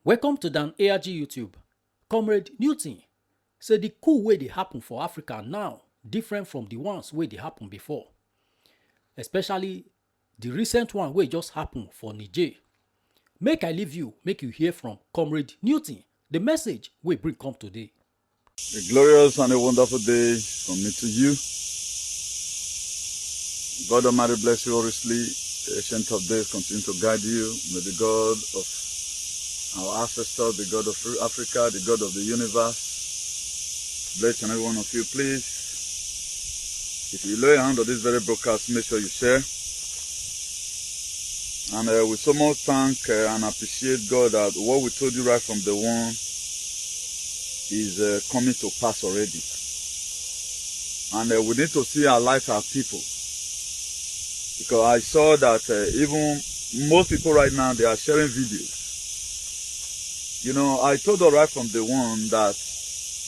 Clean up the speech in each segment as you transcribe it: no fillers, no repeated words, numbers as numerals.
Welcome to Dan ARG YouTube. Comrade Newton say the coup wey dey happen for Africa now different from the ones wey dey happen before. Especially the recent one wey just happen for Niger. Make I leave you, make you hear from Comrade Newton, the message we bring come today. A glorious and a wonderful day from me to you. God Almighty bless you richly. The ancient of days continue to guide you. May the God of our ancestors, the God of Africa, the God of the universe, bless every one of you, please. If you lay a hand on this very broadcast, make sure you share. And we so much thank and appreciate God that what we told you right from the one is coming to pass already. And we need to see our lives as people. Because I saw that even most people right now, they are sharing videos. You know, I told her right from the one that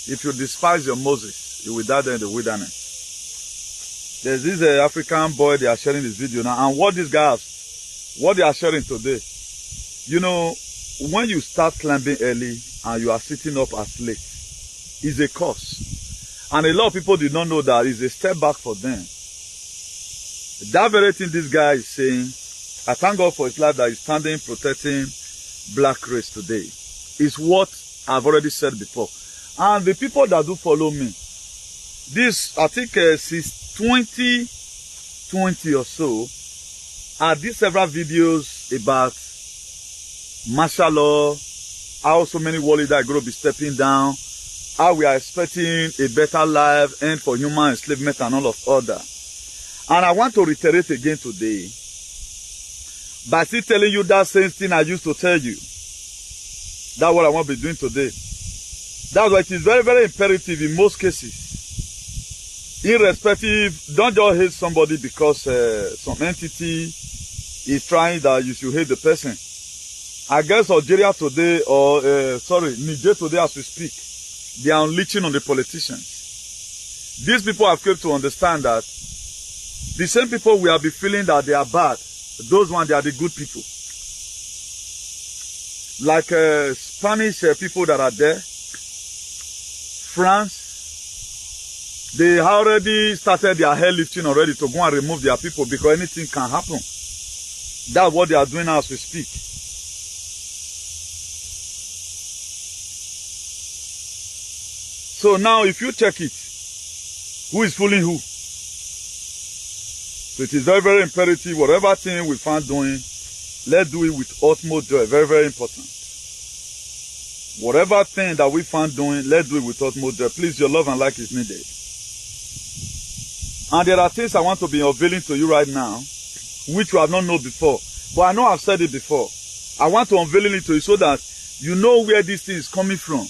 if you despise your Moses, you will die there in the wilderness. There's this African boy, they are sharing this video now. And what these guys, what they are sharing today, you know, when you start climbing early and you are sitting up as late, is a curse. And a lot of people did not know that it's a step back for them. That very thing this guy is saying, I thank God for his life that he's standing protecting black race today. Is what I've already said before. And the people that do follow me, this, I think since 2020 or so, I did several videos about martial law, how so many war leaders are going to be stepping down, how we are expecting a better life, end for human enslavement and all of other. And I want to reiterate again today, by still telling you that same thing I used to tell you. That's what I want to be doing today. That's why it is very, very imperative in most cases. Irrespective, don't just hate somebody because some entity is trying that you should hate the person. I guess Algeria today, or Niger today as we speak, they are unleashing on the politicians. These people have come to understand that the same people we have been feeling that they are bad, those ones, they are the good people. Like Spanish people that are there, France, they already started their hair lifting already to go and remove their people because anything can happen. That's what they are doing now as we speak. So now if you check it, who is fooling who? So it is very, very imperative, whatever thing we find doing, let's do it with utmost joy. Very, very important. Whatever thing that we find doing, let's do it with utmost joy. Please, your love and like is needed. And there are things I want to be unveiling to you right now, which you have not known before. But I know I've said it before. I want to unveil it to you so that you know where this thing is coming from.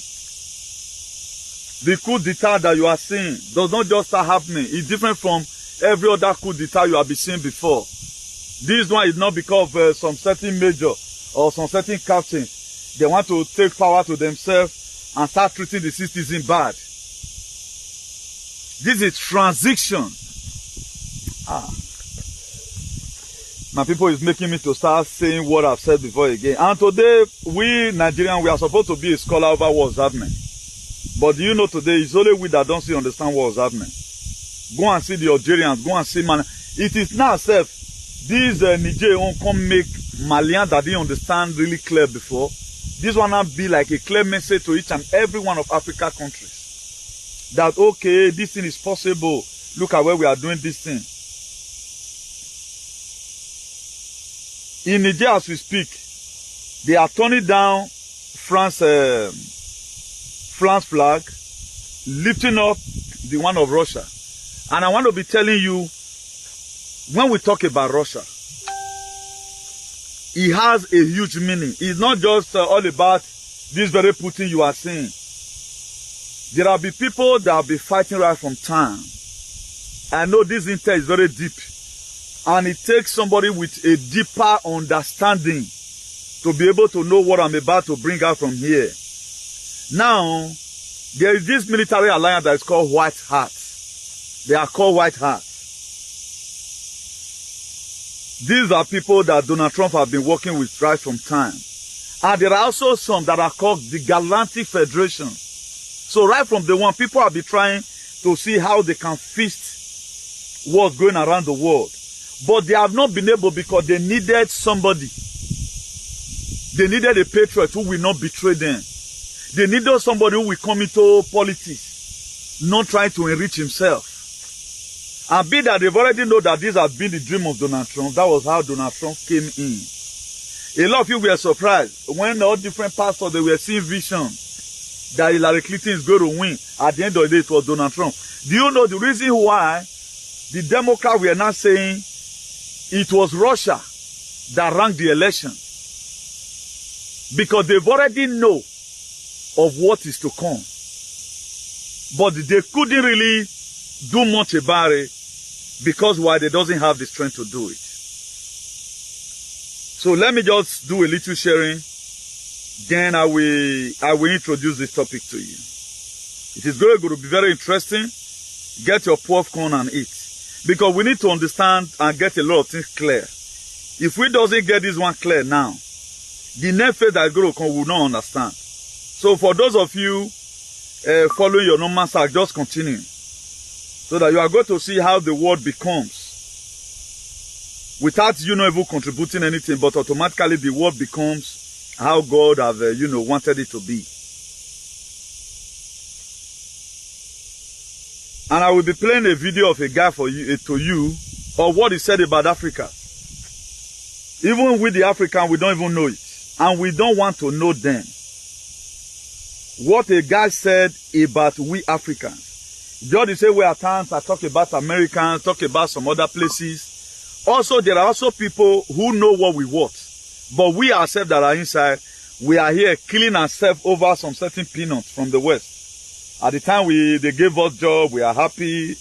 The coup d'etat that you are seeing does not just start happening. It's different from every other coup d'etat you have been seeing before. This one is not because of some certain major or some certain captain. They want to take power to themselves and start treating the citizen bad. This is transition. My people is making me to start saying what I've said before again. And today, we Nigerians, we are supposed to be a scholar over what's happening. But do you know today, it's only we that don't understand what's happening. Go and see the Algerians, go and see man. It is now self. These Nigerians come make Malian that didn't understand really clear before. This one now be like a clear message to each and every one of Africa countries. That okay, this thing is possible. Look at where we are doing this thing. In Niger as we speak, they are turning down France flag, lifting up the one of Russia. And I want to be telling you, when we talk about Russia, it has a huge meaning. It's not just all about this very Putin you are seeing. There will be people that will be fighting right from time. I know this intel is very deep. And it takes somebody with a deeper understanding to be able to know what I'm about to bring out from here. Now, there is this military alliance that is called White Hats. They are called White Hats. These are people that Donald Trump have been working with right from time. And there are also some that are called the Galactic Federation. So right from the one, people have been trying to see how they can fist what's going around the world. But they have not been able because they needed somebody. They needed a patriot who will not betray them. They needed somebody who will come into politics, not trying to enrich himself. And be that they've already know that this has been the dream of Donald Trump. That was how Donald Trump came in. A lot of you were surprised when all different pastors, they were seeing vision that Hillary Clinton is going to win. At the end of the day, it was Donald Trump. Do you know the reason why the Democrats were not saying it was Russia that ran the election? Because they've already know of what is to come. But they couldn't really do much about it because why? They doesn't have the strength to do it. So let me just do a little sharing. Then I will introduce this topic to you. It is going to be very interesting. Get your popcorn and eat. Because we need to understand and get a lot of things clear. If we doesn't get this one clear now, the next phase that is going to come will not understand. So for those of you following your normal side, just continue. So that you are going to see how the world becomes. Without you not even contributing anything, but automatically the world becomes how God have, wanted it to be. And I will be playing a video of a guy for you, to you, or what he said about Africa. Even with the African, we don't even know it. And we don't want to know them. What a guy said about we Africans. Just say we at times I talk about Americans, talk about some other places. Also, there are also people who know what we want. But we ourselves that are inside, we are here killing ourselves over some certain peanuts from the West. At the time they gave us job, we are happy.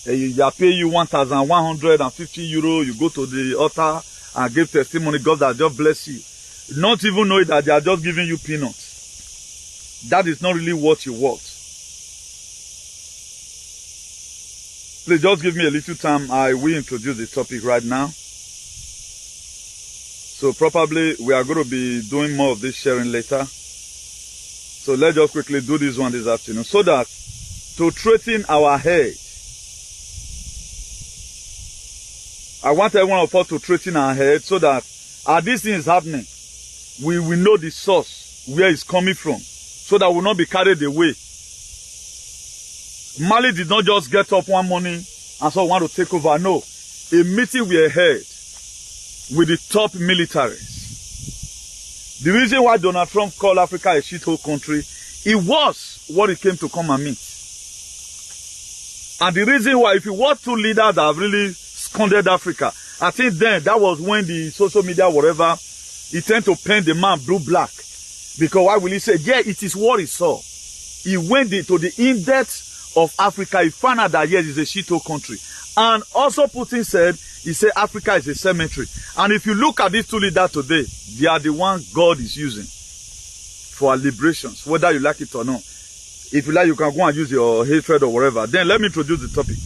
They pay you 1,150 euro. You go to the altar and give testimony. God has just blessed you. Not even knowing that they are just giving you peanuts. That is not really what you want. Please just give me a little time. I will introduce the topic right now. So probably we are going to be doing more of this sharing later. So let's just quickly do this one this afternoon. So that to straighten our head, I want every one of us to straighten our head so that as this thing is happening, we will know the source, where it's coming from, so that we will not be carried away. Mali did not just get up one morning and so want to take over. No. A meeting we had with the top militaries. The reason why Donald Trump called Africa a shithole country, it was what he came to come and meet. And the reason why, if you watch two leaders that have really squandered Africa, I think then that was when the social media, whatever, he tend to paint the man blue-black. Because why will he say, yeah, it is what he saw. He went to the in-depth of Africa. He found out that yes, it's a shithole country. And also Putin said, he said Africa is a cemetery. And if you look at these two leaders today, they are the ones God is using for our liberations, whether you like it or not. If you like, you can go and use your hatred or whatever. Then let me introduce the topic.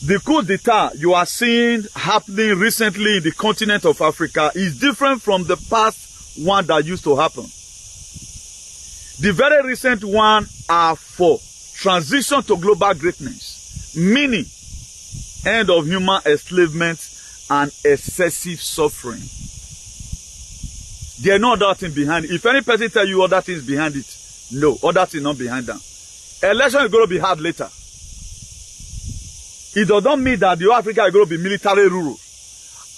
The coup d'etat you are seeing happening recently in the continent of Africa is different from the past one that used to happen. The very recent one are for transition to global greatness, meaning end of human enslavement and excessive suffering. There are no other thing behind it. If any person tell you other things behind it, no, other thing not behind them. Election is going to be hard later. It does not mean that the Africa is going to be military rule.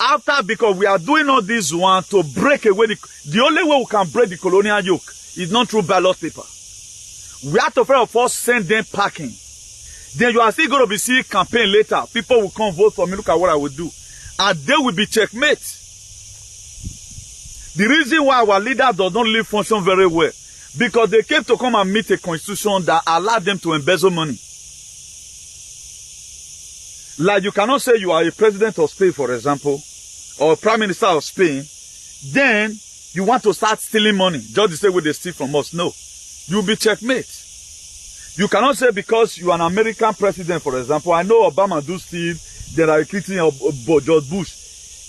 After, because we are doing all this one to break away, the only way we can break the colonial yoke is not through ballot paper. We have to first of all send them packing. Then you are still going to be seeing campaign later. People will come vote for me. Look at what I will do. And they will be checkmate. The reason why our leaders does not really function very well, because they came to come and meet a constitution that allowed them to embezzle money. Like you cannot say you are a president of Spain, for example, or a prime minister of Spain, then you want to start stealing money, just the same way they steal from us. No. You'll be checkmate. You cannot say because you are an American president, for example, I know Obama do steal, there are Clinton or George Bush.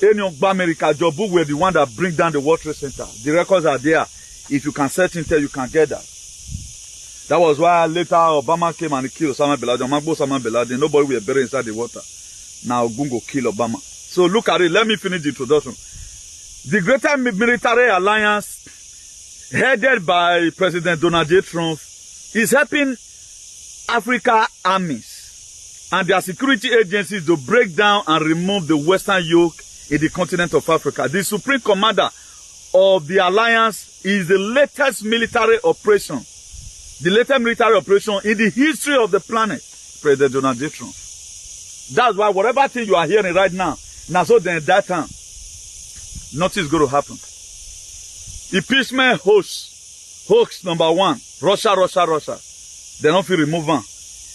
America, Jobu were the one that bring down the World Trade Center. The records are there. If you can search intel, you can get that. That was why later Obama came and killed Osama bin Laden. Osama bin Laden. Nobody will bury inside the water. Now Gungo kill Obama. So look at it. Let me finish the introduction. The greater military alliance headed by President Donald J. Trump is helping Africa armies and their security agencies to break down and remove the Western yoke in the continent of Africa. The Supreme Commander of the alliance is the latest military operation. The latest military operation in the history of the planet, President Donald J. Trump. That's why whatever thing you are hearing right now, so then that time, nothing is going to happen. Impeachment hoax number 1, Russia. They don't feel remove one.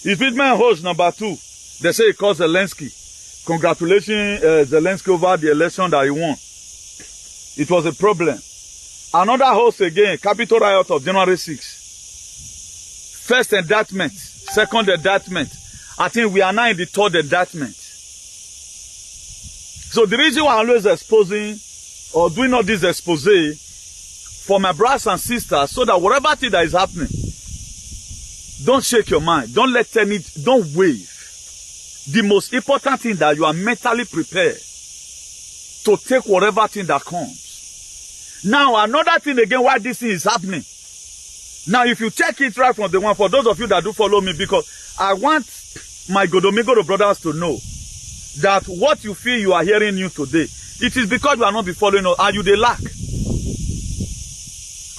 Impeachment hoax number 2, they say it caused Zelensky. Congratulations, Zelensky over the election that he won. It was a problem. Another hoax again, Capitol riot of January 6. First indictment, second indictment. I think we are now in the third indictment. So the reason why I'm always exposing or doing all this expose for my brothers and sisters, so that whatever thing that is happening, don't shake your mind. Don't wave. The most important thing that you are mentally prepared to take whatever thing that comes. Now, another thing again, why this thing is happening. Now, if you check it right from the one, for those of you that do follow me, because I want my Godomigo brothers to know that what you feel you are hearing new today, it is because you are not be following us and you they lack.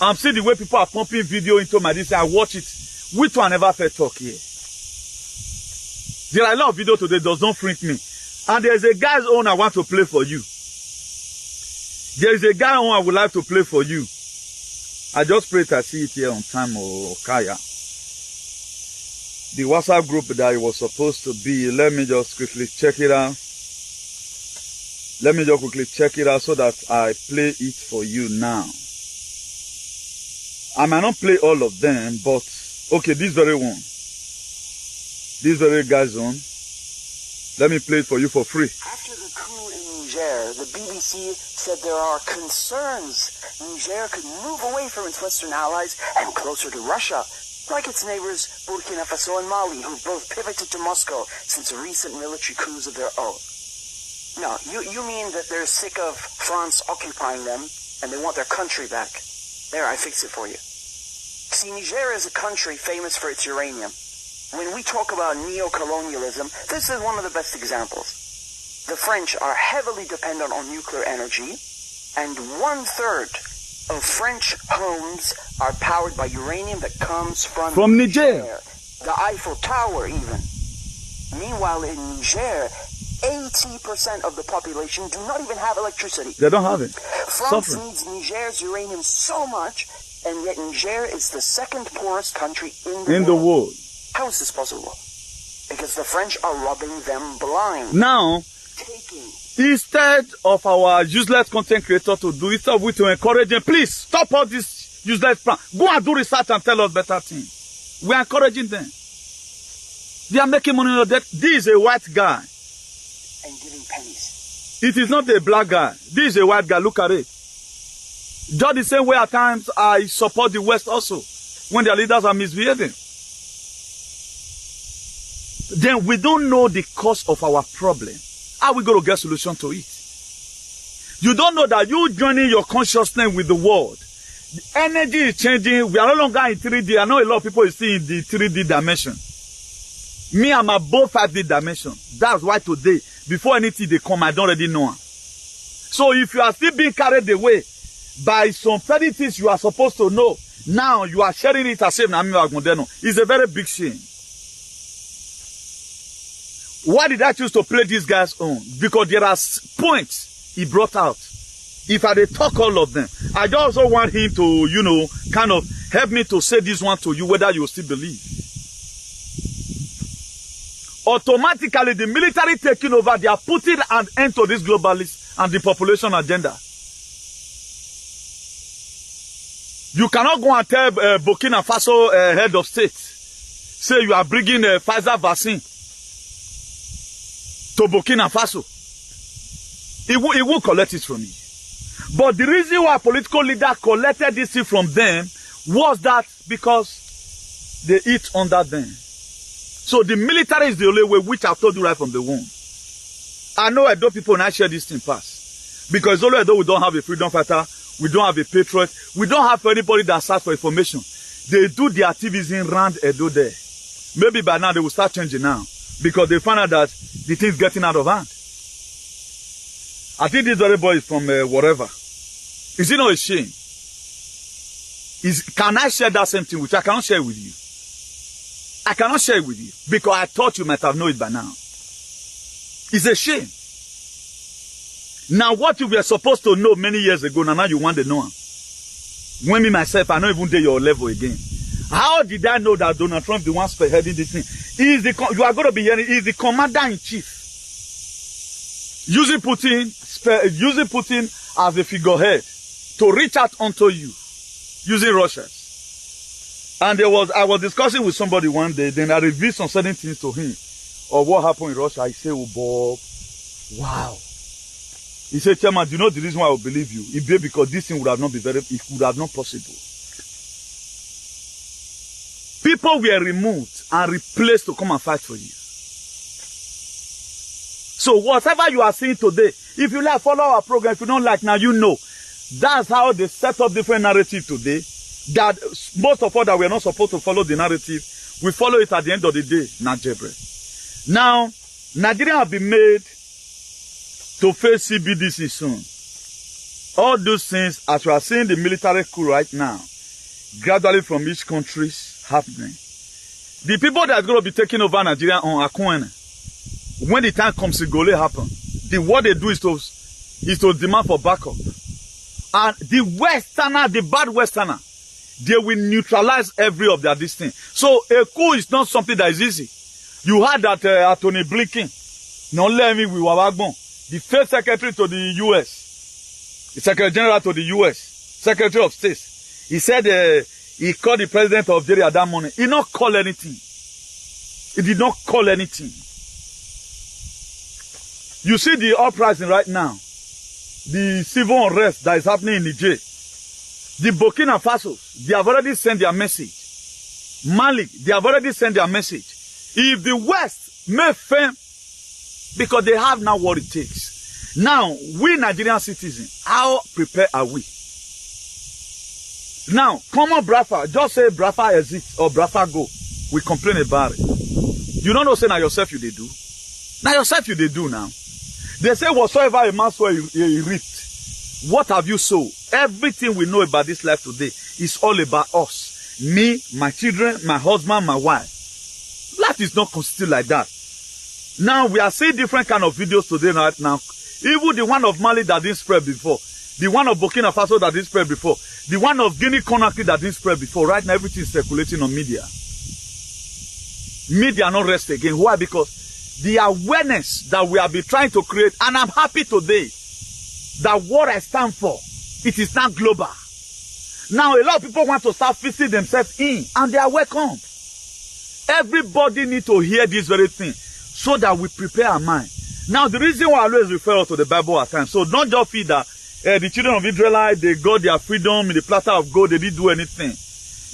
I'm seeing the way people are pumping video into my this, I watch it. Which one ever felt talk here? There are a lot of video today does not freak me. And there's a guy's own I want to play for you. There is a guy own I would like to play for you. I just pray to see it here on time or Kaya. The WhatsApp group that it was supposed to be, let me just quickly check it out. Let me just quickly check it out so that I play it for you now. I might not play all of them, but okay, this very one. This very guy's on. Let me play it for you for free. After the coup in Niger, the BBC said there are concerns Niger could move away from its Western allies and closer to Russia, like its neighbors Burkina Faso and Mali, who both pivoted to Moscow since recent military coups of their own. No, you mean that they're sick of France occupying them and they want their country back. There, I fixed it for you. See, Niger is a country famous for its uranium. When we talk about neocolonialism, this is one of the best examples. The French are heavily dependent on nuclear energy, and 1/3 of French homes are powered by uranium that comes from Niger. The Eiffel Tower, even. Meanwhile, in Niger, 80% of the population do not even have electricity. They don't have it. France needs Niger's uranium so much, and yet Niger is the second poorest country in the world. How is this possible? Because the French are robbing them blind. Now, instead of our useless content creator to do it, we to encourage them, please stop all this useless plan. Go and do research and tell us better things. We are encouraging them. They are making money on that. This is a white guy. And giving pennies. It is not a black guy. This is a white guy. Look at it. Just the same way at times I support the West also when their leaders are misbehaving. Then we don't know the cause of our problem. How are we going to get solution to it? You don't know that you joining your consciousness with the world. The energy is changing. We are no longer in 3D. I know a lot of people is still in the 3D dimension. Me, I'm above 5D dimension. That's why today, before anything they come, I don't already know. So if you are still being carried away by some fairy things you are supposed to know, now you are sharing it as if it's a very big shame. Why did I choose to play these guys on? Because there are points he brought out. If I talk all of them, I also want him to, kind of help me to say this one to you, whether you still believe. Automatically, the military taking over, they are putting an end to this globalist and the population agenda. You cannot go and tell Burkina Faso head of state, say you are bringing a Pfizer vaccine to Burkina Faso. He won't collect it from you. But the reason why political leader collected this thing from them was that because they eat under them. So the military is the only way, which I've told you right from the womb. I know Edo people now share this thing past. Because only Edo we don't have a freedom fighter, we don't have a patriot, we don't have anybody that search for information. They do their activism around Edo there. Maybe by now they will start changing now. Because they find out that the thing's getting out of hand. I think this very boy is from whatever. Is it not a shame? Can I share that same thing with you? I cannot share it with you. I cannot share it with you. Because I thought you might have known it by now. It's a shame. Now what you were supposed to know many years ago, now you want to know. When me myself, I don't even dare your level again. How did I know that Donald Trump, the one spearheading this thing, you are going to be hearing, is the commander-in-chief. Using Putin as a figurehead to reach out onto you, using Russia. And I was discussing with somebody one day, then I revealed some certain things to him of what happened in Russia. He said, oh Bob, wow. He said, Chairman, do you know the reason why I will believe you? It be because this thing would have not been it would have not possible. People were removed and replaced to come and fight for you. So whatever you are seeing today, if you like, follow our program. If you don't like, now you know. That's how they set up different narrative today. That most of us that we are not supposed to follow the narrative, we follow it at the end of the day. Niger. Now, Nigeria have been made to face CBDC soon. All those things, as we are seeing the military coup right now, gradually from each country happening. The people that are going to be taking over Nigeria on Akuen, when the time comes, it will happen. What they do is to demand for backup. And the Westerner, the bad Westerner, they will neutralize every of their this thing. So a coup is not something that is easy. You heard that Anthony Blinken, the first secretary to the U.S., the Secretary General to the U.S., Secretary of State, he said he called the president of Nigeria that morning. He did not call anything. He did not call anything. You see the uprising right now, the civil unrest that is happening in Niger. The Burkina Faso, they have already sent their message. Mali, they have already sent their message. If the West may fail, because they have now what it takes. Now, we Nigerian citizens, how prepared are we? Now, common Brafa, just say Brafa exists or Brafa go. We complain about it. You don't know, say now yourself you they do. Now yourself you they do now. They say whatsoever a man sow he reaped. What have you sown? Everything we know about this life today is all about us. Me, my children, my husband, my wife. Life is not constituted like that. Now we are seeing different kind of videos today right now. Even the one of Mali that didn't spread before. The one of Burkina Faso that didn't spread before. The one of Guinea-Conakry that didn't spread before. Right now everything is circulating on media. Media not rest again. Why? Because the awareness that we have been trying to create, and I'm happy today that what I stand for, it is now global. Now a lot of people want to start fixing themselves in, and they are welcome. Everybody needs to hear this very thing so that we prepare our mind. Now the reason why I always refer to the Bible at times, so don't just feel that the children of Israelite, they got their freedom in the platter of gold, they didn't do anything.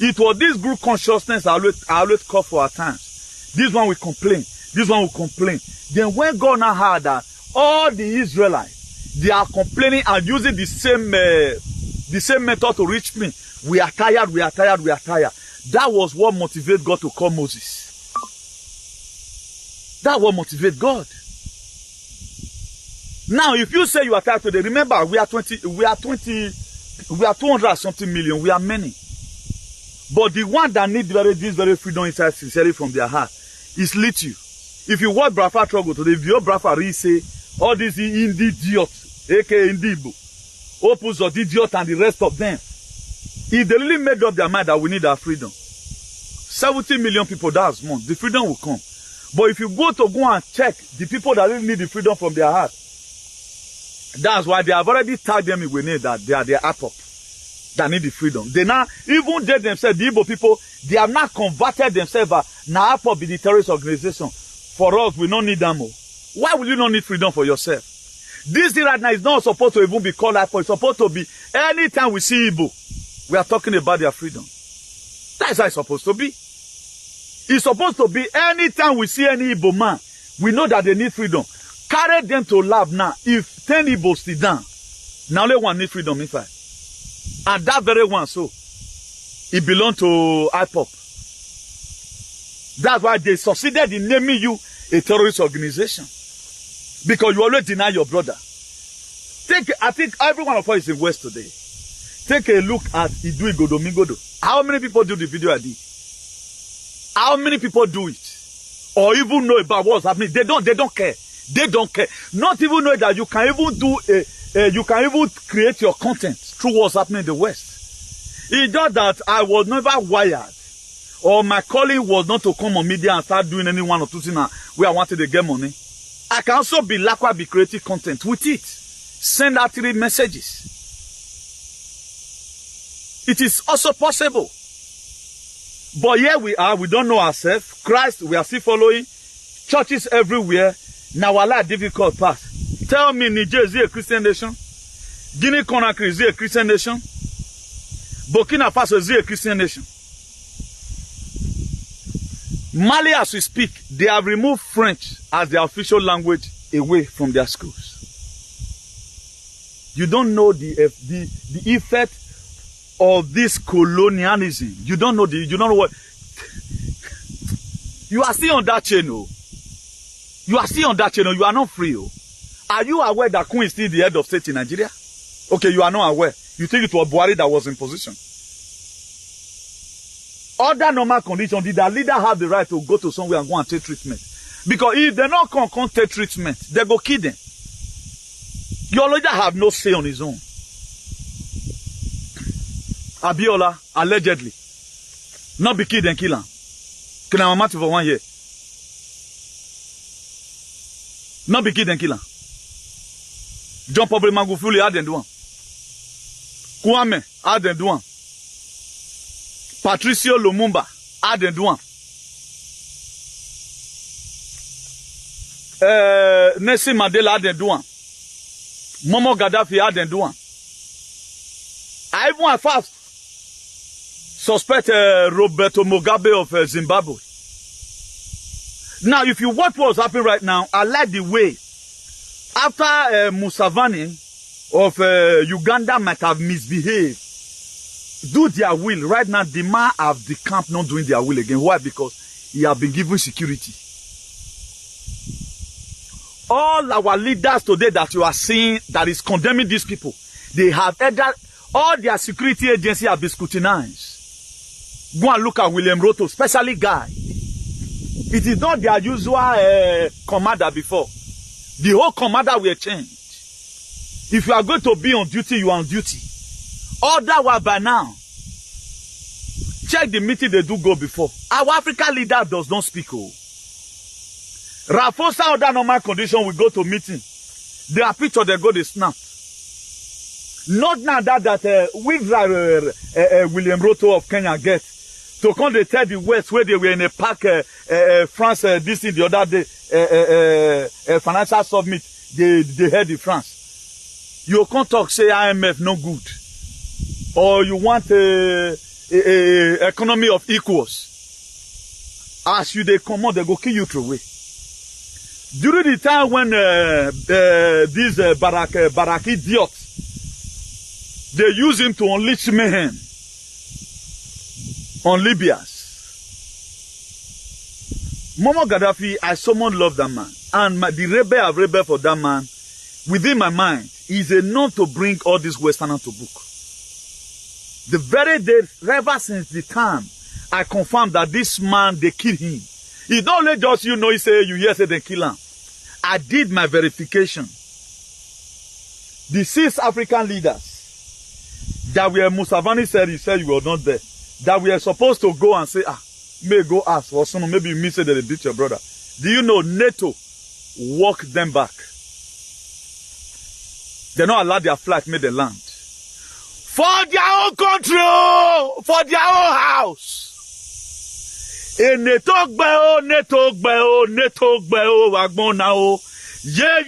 It was this group consciousness I always call for at times. This one will complain. This one will complain. Then when God now heard that all the Israelites, they are complaining and using the same method to reach me. We are tired, we are tired, we are tired. That was what motivated God to call Moses. That what motivated God. Now, if you say you are tired today, remember we are 200 something million. We are many. But the one that need this very freedom inside sincerely from their heart is little. If you watch Brafa struggle today, if your Brafa really say all these idiots, aka Indibo, Opus or idiot and the rest of them, if they really made up their mind that we need our freedom, 70 million people, that's more. The freedom will come. But if you go and check the people that really need the freedom from their heart, that's why they have already tagged them with name that they are the APOP that need the freedom. They now, even they themselves, the Igbo people, they have not converted themselves. Now APOP be the terrorist organization. For us, we don't need them more. Why will you not need freedom for yourself? This thing right now is not supposed to even be called out for. It's supposed to be anytime we see Igbo, we are talking about their freedom. That's how it's supposed to be. It's supposed to be anytime we see any Igbo man, we know that they need freedom. Carry them to lab now. If 10 Igbos sit down, now only one need freedom inside. And that very one, so, it belongs to IPOP. That's why they succeeded in naming you a terrorist organization. Because you always deny your brother. I think every one of us is in West today. Take a look at Idu Igodo Mingodo. How many people do the video I did? How many people do it? Or even know about what's happening? They don't care. They don't care. Not even know that you can even do you can even create your content through what's happening in the West. It's just that I was never wired, or my calling was not to come on media and start doing any one or two things where I wanted to get money. I can also be likewise be creating content with it. Send out 3 messages. It is also possible. But here we are, we don't know ourselves. Christ, we are still following. Churches everywhere. Now Allah difficult path. Tell me, Niger is a Christian nation? Guinea-Conakry is a Christian nation? Burkina Faso is a Christian nation? Mali, as we speak, they have removed French as their official language away from their schools. You don't know the effect of this colonialism. You don't know what. You are still on that channel. You are still on that channel. You are not free. Are you aware that Coup is still the head of state in Nigeria? Okay, you are not aware. You think it was Buhari that was in position. Other normal conditions, did the leader have the right to go to somewhere and go and take treatment? Because if they not come take treatment, they go kill them. Your leader have no say on his own. Abiola, allegedly, not be killed and kill him. Can I matter for 1 year? Not be killed and kill him. John Paul Magufuli had them do one. Kwame had them do one. Patricio Lumumba had them do one. Nelson Mandela had them do one. Momo Gaddafi had them do one. I even at first suspect Roberto Mugabe of Zimbabwe. Now, if you watch what's happening right now, I like the way after Museveni of Uganda might have misbehaved, do their will. Right now, the man have the camp not doing their will again. Why? Because he have been given security. All our leaders today that you are seeing that is condemning these people, they have either all their security agencies have been scrutinized. Go and look at William Ruto, especially Guy. It is not their usual commander before. The whole commander will change. If you are going to be on duty, you are on duty. Otherwise, by now, check the meeting they do go before. Our African leader does not speak. Rafosa under normal condition, we go to meeting. Their picture, they go, they snap. Not now that William Ruto of Kenya gets. So come they tell the West where they were in a park, France, this thing the other day, financial summit, they heard in France. You can't talk, say IMF no good. Or you want a economy of equals. As you they come on, they go kill you through away. During the time when these Barak idiots, they use him to unleash mayhem on Libyans. Muammar Gaddafi, I so much love that man. And the rebel I've rebelled for that man, within my mind, is enough to bring all these Westerners to book. The very day, ever since the time, I confirmed that this man, they killed him. It's not only just you know, he say, you hear say they kill him. I did my verification. The 6 African leaders that were Museveni said, he said you were not there. That we are supposed to go and say, may go ask for someone, maybe you miss it that they beat your brother. Do you know NATO walked them back? They not allowed their flight made the land. For their own country, for their own house. NATO gbeo, NATO gbeo, NATO gbeo, wagbona o. Yeah,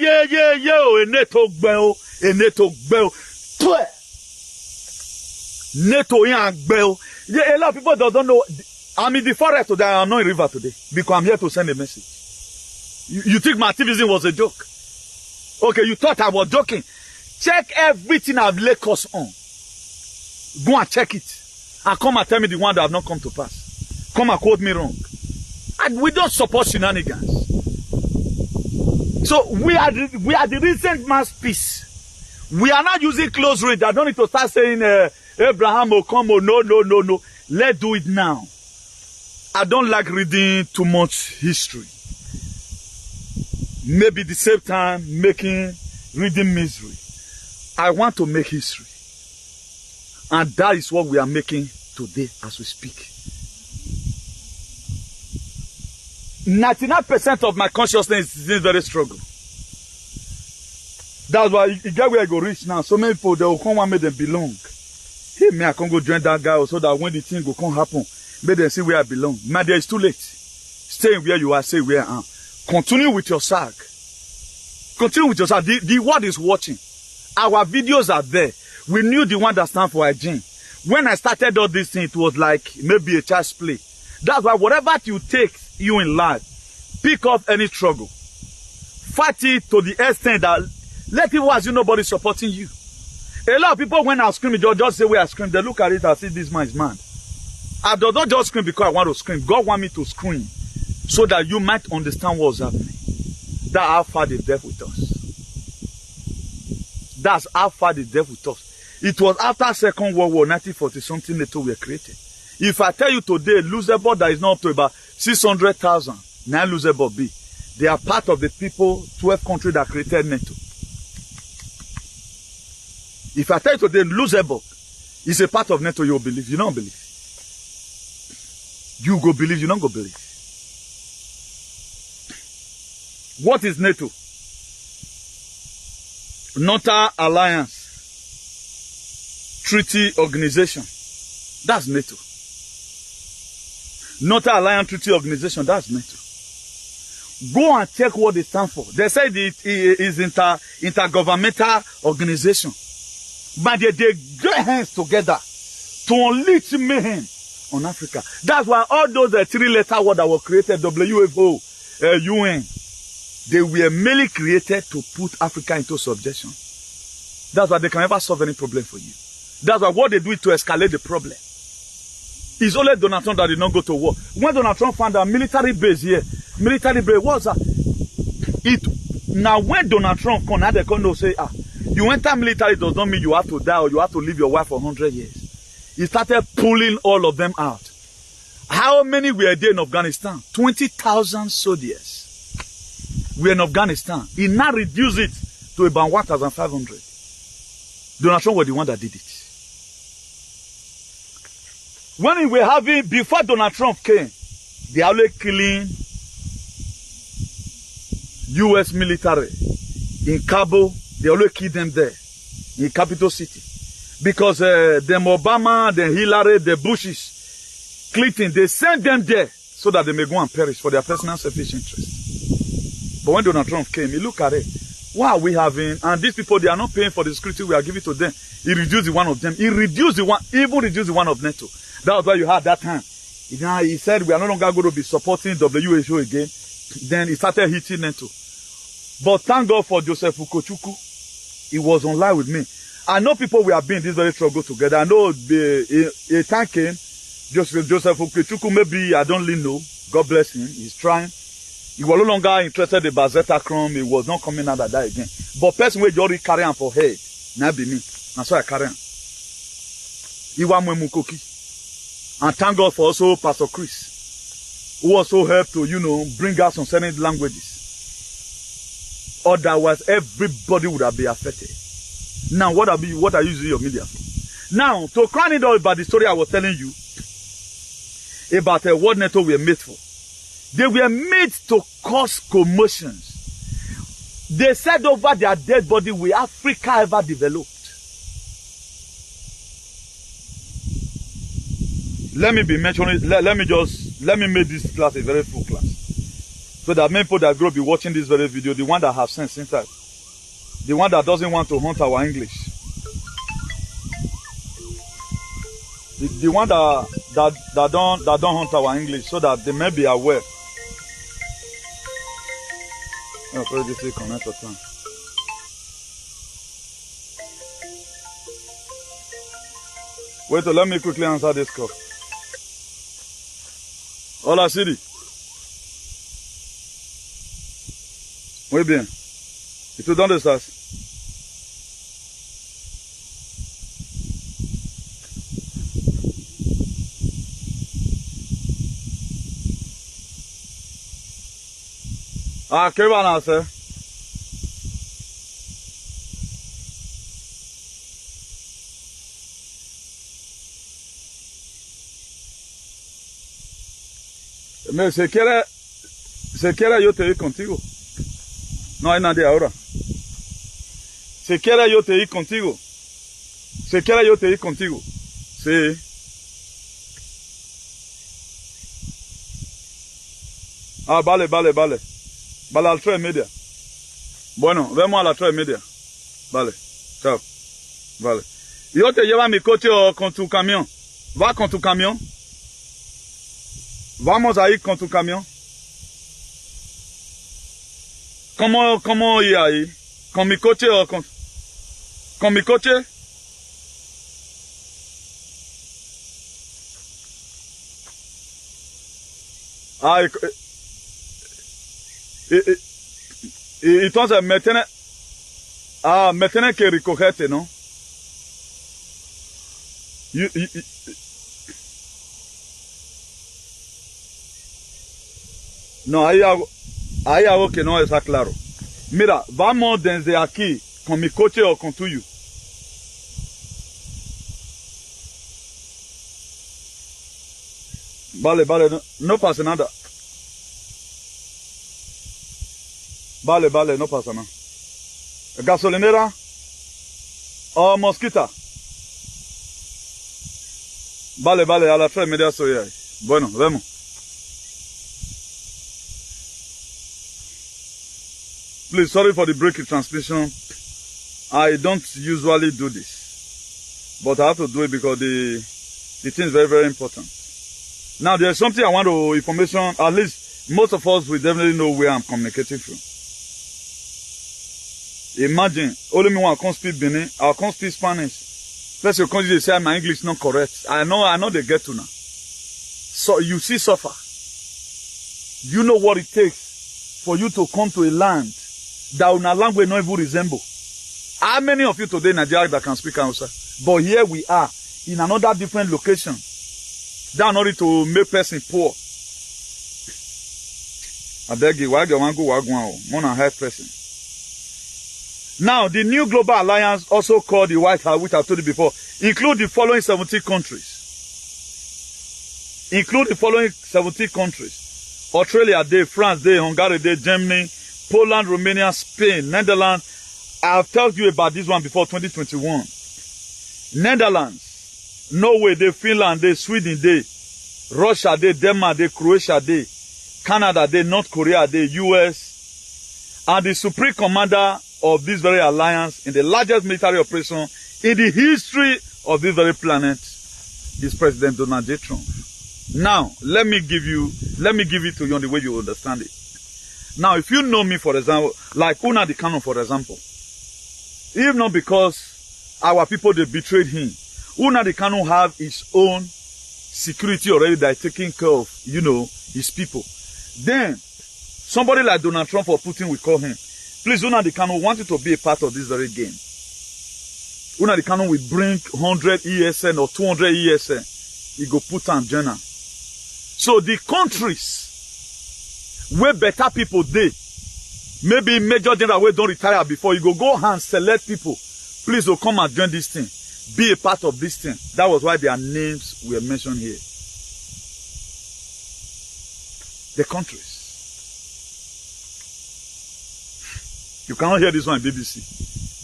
NATO gbel, NATO gbel. NATO yan gbel. Yeah, a lot of people don't know. I'm in the forest today, I'm not in river today. Because I'm here to send a message. You think my activism was a joke? Okay, you thought I was joking. Check everything I've laid course on. Go and check it. And come and tell me the one that have not come to pass. Come and quote me wrong. And we don't support shenanigans. So we are the recent mass peace. We are not using close range. I don't need to start saying Abraham will come. Oh, no. Let's do it now. I don't like reading too much history. Maybe the same time reading misery. I want to make history. And that is what we are making today as we speak. 99% of my consciousness is in very struggle. That's why you get where I go reach now. So many people, they will come and make them belong. Hey, me, I can go join that guy so that when the thing will come happen, make them see where I belong. Man, there is too late. Stay where you are, stay where I am. Continue with your sag. Continue with your sag. The world is watching. Our videos are there. We knew the one that stands for hygiene. When I started all this thing, it was like maybe a child's play. That's why whatever you take you in life, pick up any struggle. Fight it to the extent that let people assume nobody's supporting you. A lot of people, when I scream, they just say where I scream. They look at it and say, this man is mad. I do not just scream because I want to scream. God wants me to scream so that you might understand what's happening. That's how far the death with us. That's how far the death with us. It was after Second World War, 1940 something, NATO were created. If I tell you today, Luxembourg that is not up to about 600,000, now Luxembourg be. They are part of the people, 12 countries that created NATO. If I tell you today, Luxembourg is a part of NATO, you will believe. You don't believe. You go believe, you don't go believe. What is NATO? NATO Alliance Treaty Organization. That's NATO. NATO Alliance Treaty Organization. That's NATO. Go and check what they stand for. They said it is intergovernmental organization. But they get hands together to unleash mayhem on Africa. That's why all those three-letter words that were created, WHO, UN, they were merely created to put Africa into subjection. That's why they can never solve any problem for you. That's why what they do is to escalate the problem. It's only Donald Trump that did not go to war. When Donald Trump found a military base here, military base, what's that? Now when Donald Trump come, now they come say, you enter military does not mean you have to die or you have to leave your wife for 100 years. He started pulling all of them out. How many were there in Afghanistan? 20,000 soldiers were in Afghanistan. He now reduced it to about 1,500. Donald Trump was the one that did it. When we were having, before Donald Trump came, they are only killing U.S. military. In Kabul, they only kill them there, in capital city. Because them Obama, the Hillary, the Bushes, Clinton, they send them there so that they may go and perish for their personal selfish interest. But when Donald Trump came, he looked at it. What are we having? And these people, they are not paying for the security we are giving to them. He reduced the one of them. He reduced the one, even reduced the one of NATO. That was why you had that time. He said we are no longer going to be supporting WHO again. Then he started hitting NATO. But thank God for Joseph Ukochukwu. He was online with me. I know people we have been in this very struggle together. I know a time came, Joseph Ukochukwu, maybe I don't really know. God bless him. He's trying. He was no longer interested in Bazetta Chrome. He was not coming out of that again. But person will already carry on for head. Now be me. That's why I carry on. And thank God for also Pastor Chris, who also helped to, bring out some certain languages. Otherwise, everybody would have been affected. Now, what are you using your media for? Now, to crown it all about the story I was telling you about what NATO were made for. They were made to cause commotions. They said over their dead body, will Africa ever developed? Let me be mentioning, let me make this class a very full class. So that many people that grow be watching this very video, the one that have sense inside. The one that doesn't want to hunt our English. The one that don't hunt our English, so that they may be aware. Wait, let me quickly answer this call. Hola, Siri. Muy bien. ¿Y tú dónde estás? Ah, ¿qué van a hacer? Si quiere yo te ir contigo. No hay nadie ahora. Si quiere yo te ir contigo. Si quiere yo te ir contigo. Sí. Ah, vale. Vale, a las 3:30. Bueno, vemos a las 3:30. Vale, chao. Vale. Yo te llevo a mi coche o con tu camión. Va con tu camión. Vamos a ir con tu camión. ¿Cómo ir ahí? ¿Con mi coche o con mi coche? Ah, entonces me tiene que recogerte, ¿no? No, hay algo que no está claro. Mira, vamos desde aquí, con mi coche o con tuyo. Vale, no pasa nada. Vale, no pasa nada. Gasolinera o mosquita. Vale, a las 3:30 estoy ahí. Bueno, vemos. Please, sorry for the break in transmission. I don't usually do this, but I have to do it because the thing is very, very important. Now, there's something I want to information. At least most of us will definitely know where I'm communicating from. Imagine, only me when I can't speak Benin, I can't speak Spanish. Let's say my English is not correct. I know they get to now. So you see suffer. You know what it takes for you to come to a land that in a language not even resemble. How many of you today in Nigeria that can speak Hausa? But here we are in another different location. That in order to make person poor. I beg you, why do you want to go more than help person? Now, the new global alliance, also called the White House, which I told you before, include the following 17 countries. Australia Day, France Day, Hungary Day, Germany, Poland, Romania, Spain, Netherlands. I've told you about this one before, 2021. Netherlands, Norway Day, Finland Day, Sweden Day, Russia Day, Denmark Day, Croatia Day, Canada Day, North Korea Day, US, and the supreme commander of this very alliance in the largest military operation in the history of this very planet is President Donald J. Trump. Now, let me give it to you on the way you understand it. Now, if you know me, for example, like Una the Canon, for example, if not because our people, they betrayed him, Una the Canon have his own security already that is taking care of, his people. Then, somebody like Donald Trump or Putin will call him. Please, Una the Canon want you to be a part of this very game. Una the Canon will bring 100 ESN or 200 ESN. He go put on journal. So the countries where better people dey, maybe Major General wey don't retire before, you go and select people. Please go come and join this thing. Be a part of this thing. That was why their names were mentioned here. The countries. You cannot hear this one in BBC.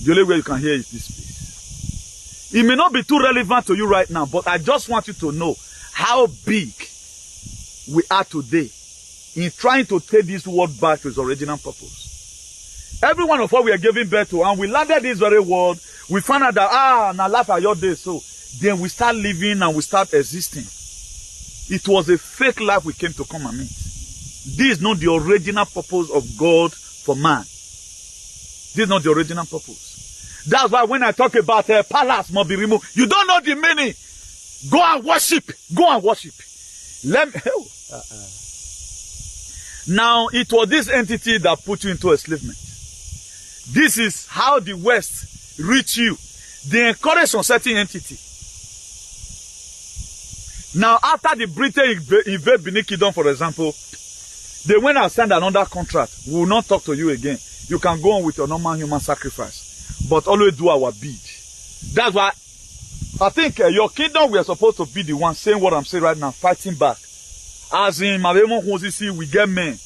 The only way you can hear is this place. It may not be too relevant to you right now, but I just want you to know how big we are today in trying to take this world back to its original purpose. Every one of us we are giving birth to, and we landed this very world, we found out that, now life are your days, so then we start living and we start existing. It was a fake life we came to come and meet. This is not the original purpose of God for man. This is not the original purpose. That's why when I talk about a palace must be removed, you don't know the meaning. Go and worship. Go and worship. Let me. Now, it was this entity that put you into enslavement. This is how the West reach you. They encourage some certain entity. Now, after the Britain invade Benin Kingdom, for example, they went and signed another contract. We will not talk to you again. You can go on with your normal human sacrifice, but always do our bid. That's why I think your kingdom, we are supposed to be the one saying what I'm saying right now, fighting back. As in, we get men.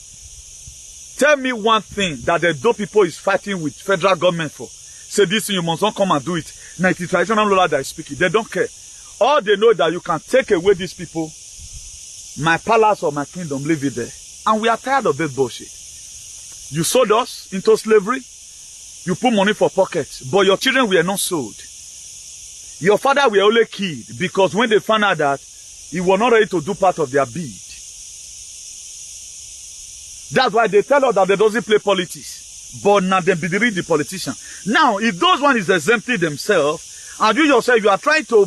Tell me one thing that the dope people is fighting with federal government for. Say this thing, you must not come and do it. Now, it's the traditional ruler that is speaking. They don't care. All they know that you can take away these people, my palace or my kingdom, leave it there. And we are tired of this bullshit. You sold us into slavery. You put money for pockets. But your children were not sold. Your father were only killed because when they found out that he was not ready to do part of their bid. That's why they tell us that they doesn't play politics. But now they be the politician. Now, if those one is exempting themselves, and you yourself, you are trying to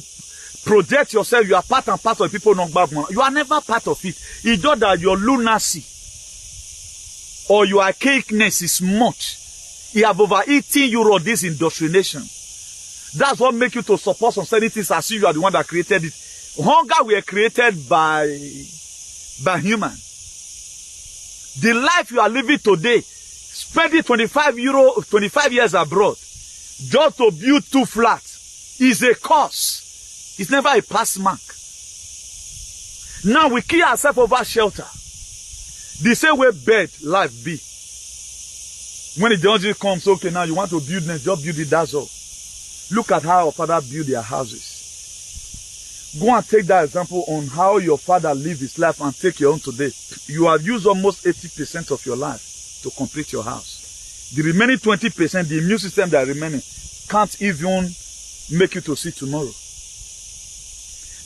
project yourself, you are part and part of people not bad. You are never part of it. It's just that your lunacy or your archaicness is much. You have overeaten you or this indoctrination. That's what makes you to support some certain things as if you are the one that created it. Hunger were created by human. The life you are living today, spending 25 years abroad, just to build 2 flats, is a curse. It's never a pass mark. Now we kill ourselves over shelter. The same way bed life be. When the danger comes, okay, now you want to build next, just build it, that's all. Look at how our father built their houses. Go and take that example on how your father lived his life and take your own today. You have used almost 80% of your life to complete your house. The remaining 20%, the immune system that remaining, can't even make you to see tomorrow.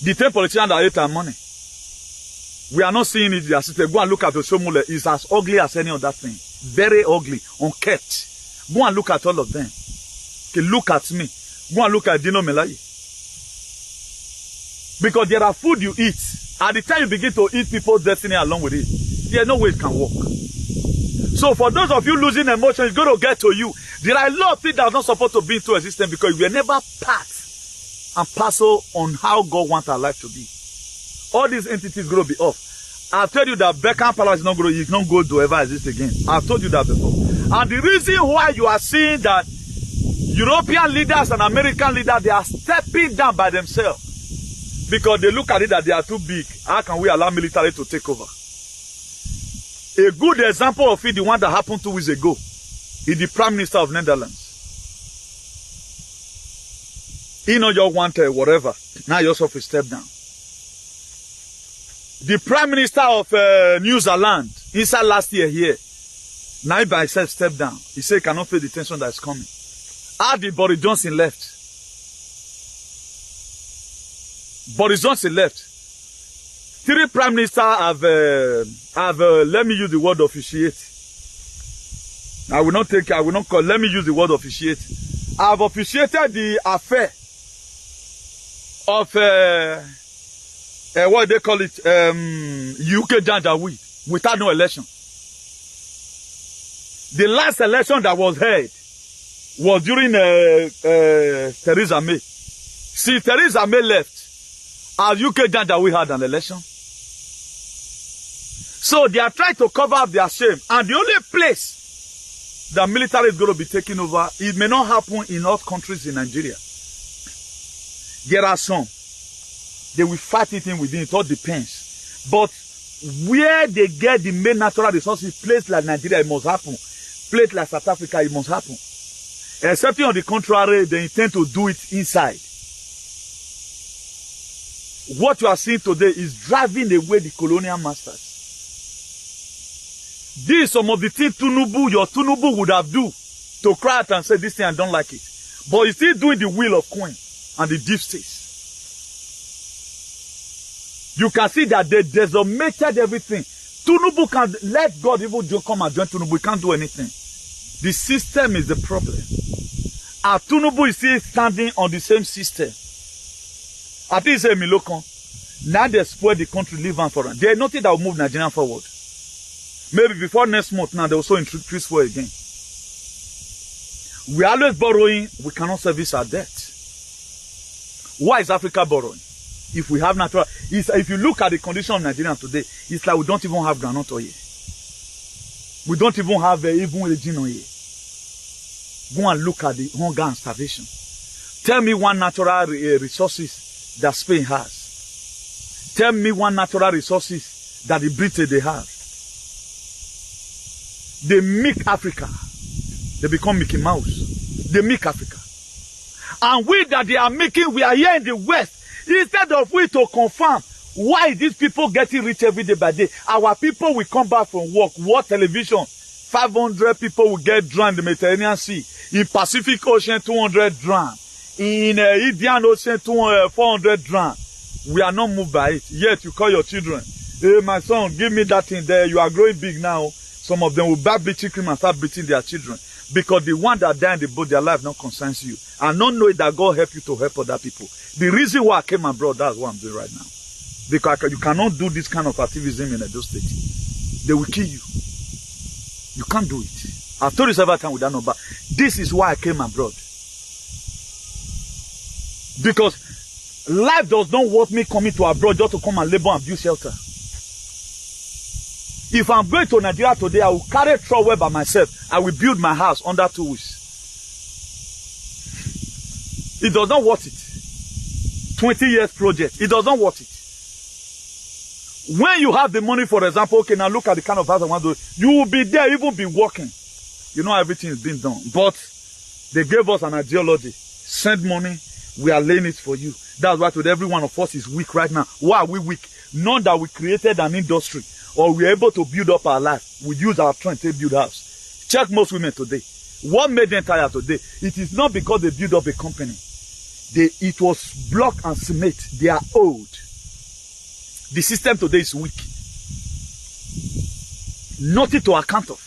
The 10 politicians that ate our money, we are not seeing it. Go and look at the Shomule. It's as ugly as any other thing. Very ugly, unkept. Go and look at all of them. Okay, look at me. Go and look at Dino Melaye. Because there are food you eat. At the time you begin to eat people's destiny along with it, there's no way it can work. So for those of you losing emotion, it's going to get to you. There are a lot of things that are not supposed to be into existence because we are never part and parcel on how God wants our life to be. All these entities going to be off. I've told you that Beckham Palace is not going to ever exist again. I've told you that before. And the reason why you are seeing that European leaders and American leaders, they are stepping down by themselves. Because they look at it that they are too big. How can we allow military to take over? A good example of it, the one that happened 2 weeks ago, is the Prime Minister of Netherlands. He not just wanted whatever. Now you also have to step down. The Prime Minister of New Zealand, inside last year here, now he by himself stepped down. He said he cannot feel the tension that is coming. How did Boris Johnson left? Boris Johnson left. 3 prime ministers have let me use the word officiate. Let me use the word officiate. I have officiated the affair of, what they call it, UK Janjaweed, without no election. The last election that was held was during Theresa May. Since Theresa May left, our UK Janjaweed had an election. So they are trying to cover up their shame. And the only place the military is going to be taking over, it may not happen in all countries in Nigeria. There are some. They will fight it in within, it all depends. But where they get the main natural resources, place like Nigeria, it must happen. Place like South Africa, it must happen. Except on the contrary, they intend to do it inside. What you are seeing today is driving away the colonial masters. These some of the things your Tinubu would have do to cry out and say this thing I don't like it. But he's still doing the will of Queen and the deep states. You can see that they decimated everything. Tinubu can let God even come and join Tinubu. He can't do anything. The system is the problem. And Tinubu is still standing on the same system. I think it's a Milokon. Now they spoil the country, leave and for them. There is nothing that will move Nigeria forward. Maybe before next month now, they will also increase for again. We are always borrowing, we cannot service our debt. Why is Africa borrowing? If we have natural, if you look at the condition of Nigeria today, it's like we don't even have groundnut oil. We don't even have even region oil. Go and look at the hunger and starvation. Tell me one natural resources that Spain has. Tell me one natural resources that the British they have. They make Africa. They become Mickey Mouse. They make Africa. And we that they are making, we are here in the West. Instead of we to confirm why these people getting rich every day by day, our people will come back from work, watch television. 500 people will get drowned in the Mediterranean Sea. In Pacific Ocean, 200 drowned. In Indian Ocean, 400 drowned. We are not moved by it. Yet you call your children, hey, my son, give me that thing there. You are growing big now. Some of them will buy beating cream and start beating their children. Because the one that died in the boat, their life not concerns you. And not knowing that God help you to help other people. The reason why I came abroad, that's what I'm doing right now. Because you cannot do this kind of activism in Edo State. They will kill you. You can't do it. I've told you several times with that number. This is why I came abroad. Because life does not want me coming to abroad just to come and labor and build shelter. If I'm going to Nigeria today, I will carry trowel by myself. I will build my house under 2 weeks. It does not worth it. 20 years project. It does not worth it. When you have the money, for example, okay, now look at the kind of house I want to do. You will be there, even be working. You know everything is being done. But they gave us an ideology. Send money, we are laying it for you. That's why today every one of us is weak right now. Why are we weak? Not that we created an industry or we're able to build up our life. We use our strength to build house. Check most women today. What made them tired today? It is not because they build up a company. It was block and cement. They are old. The system today is weak. Nothing to account of.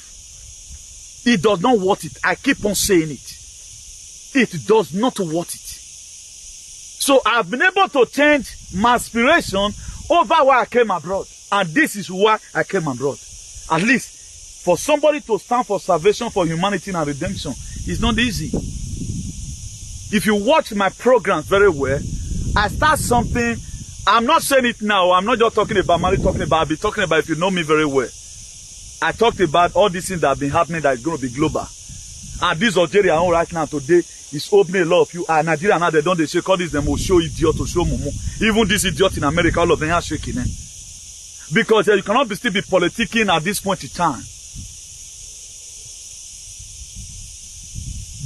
It does not worth it. I keep on saying it. It does not worth it. So I've been able to change my aspiration over why I came abroad. And this is why I came abroad. At least for somebody to stand for salvation, for humanity and redemption, it's not easy. If you watch my programs very well, I start something. I'm not saying it now. I'm not just talking about money, I'll be talking about if you know me very well. I talked about all these things that have been happening that is going to be global. And this Algeria right now today is opening a lot of you. And Nigeria now they don't they shake all these them will show idiot to show mumu. Even this idiot in America, all of them are shaking. Because you cannot still be politicking at this point in time.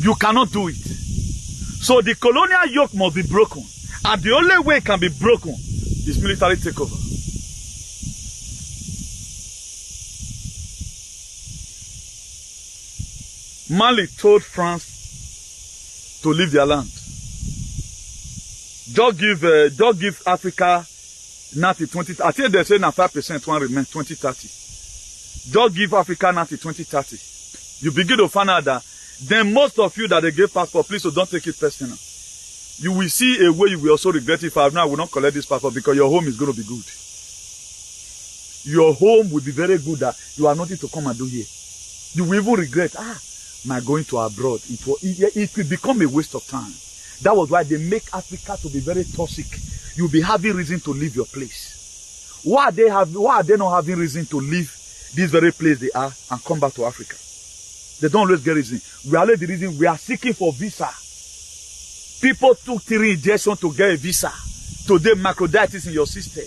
You cannot do it. So the colonial yoke must be broken. And the only way it can be broken is military takeover. Mali told France to leave their land. Just give Africa now till 20. I think they say now 5% one remain 2030. Just give Africa now till 2030. You begin to find out that then most of you that they gave passport, please so don't take it personal. You will see a way you will also regret it if I will not collect this passport because your home is going to be good. Your home will be very good that you are nothing to come and do here. You will even regret, my going to abroad. It will become a waste of time. That was why they make Africa to be very toxic. You'll be having reason to leave your place. Why are they not having reason to leave this very place they are and come back to Africa? They don't always get reason. We are the reason we are seeking for visa. People took 3 injections to get a visa. Today, microdiabetes in your system.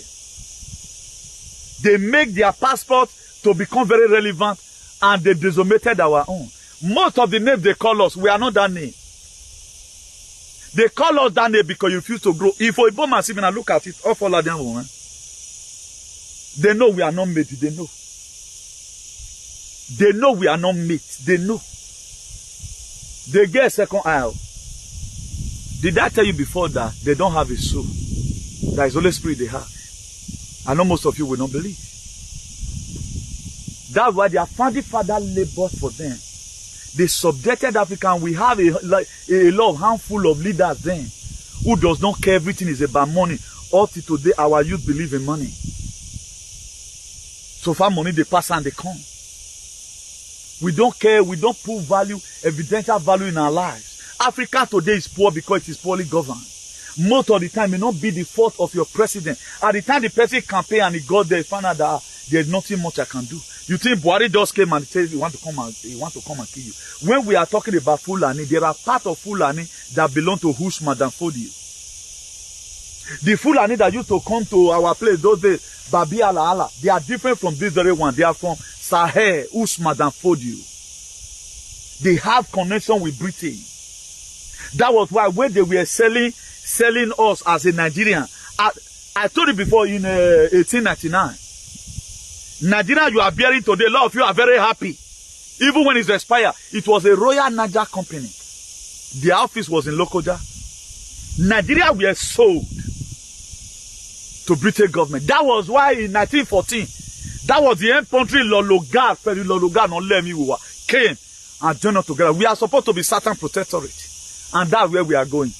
They make their passport to become very relevant and they decimated our own. Most of the names they call us, we are not that name. They call us that name because you refuse to grow. If a bomb and I look at it, all follow them, man. They know we are not made, they know. They know we are not mates. They know. They get a second eye. Did I tell you before that they don't have a soul? That is the Holy Spirit they have. I know most of you will not believe. That's why their founding father labored for them. They subjected Africa. We have a lot of handful of leaders then who does not care. Everything is about money. Up to today, our youth believe in money. So far money, they pass and they come. We don't care. We don't put value, evidential value in our lives. Africa today is poor because it is poorly governed. Most of the time, it may not be the fault of your president. At the time the president campaigned and he got there, he found out that there's nothing much I can do. You think Buhari just came and said he want to come and kill you. When we are talking about Fulani, there are parts of Fulani that belong to Usman than Fodio. The Fulani that used to come to our place those days, Babi Ala, they are different from this very one. They are from Sahel, Usman and Fodio. They have connection with Britain. That was why when they were selling us as a Nigerian, I told you before in 1899, Nigeria you are bearing today, a lot of you are very happy. Even when it's expired, it was a Royal Niger company. The office was in Lokoja. Nigeria were sold to British government. That was why in 1914, that was the infantry Lologa came and joined us together. We are supposed to be Southern Protectorate. And that's where we are going.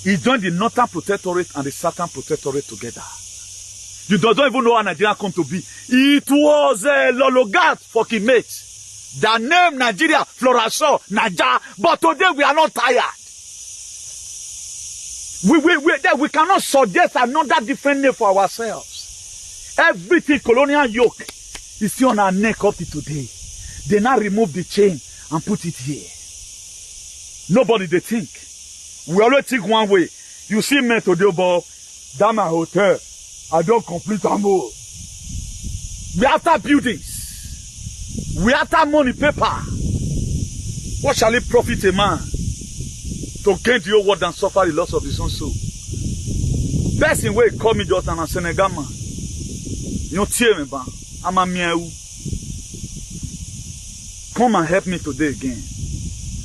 He joined the Northern Protectorate and the Southern Protectorate together. You don't even know how Nigeria come to be. It was Lologat fucking mate that named Nigeria Florashaw, Niger. But today we are not tired. We cannot suggest another different name for ourselves. Everything colonial yoke is still on our neck up to today. They now remove the chain and put it here. Nobody they think. We always think one way. You see me today, but that my hotel, I don't complete a more. We after buildings. We after money paper. What shall it profit a man to gain the whole world and suffer the loss of his own soul? Best in way call me just an Senegal man. You don't tear me, man. I'm a meow. Come and help me today again.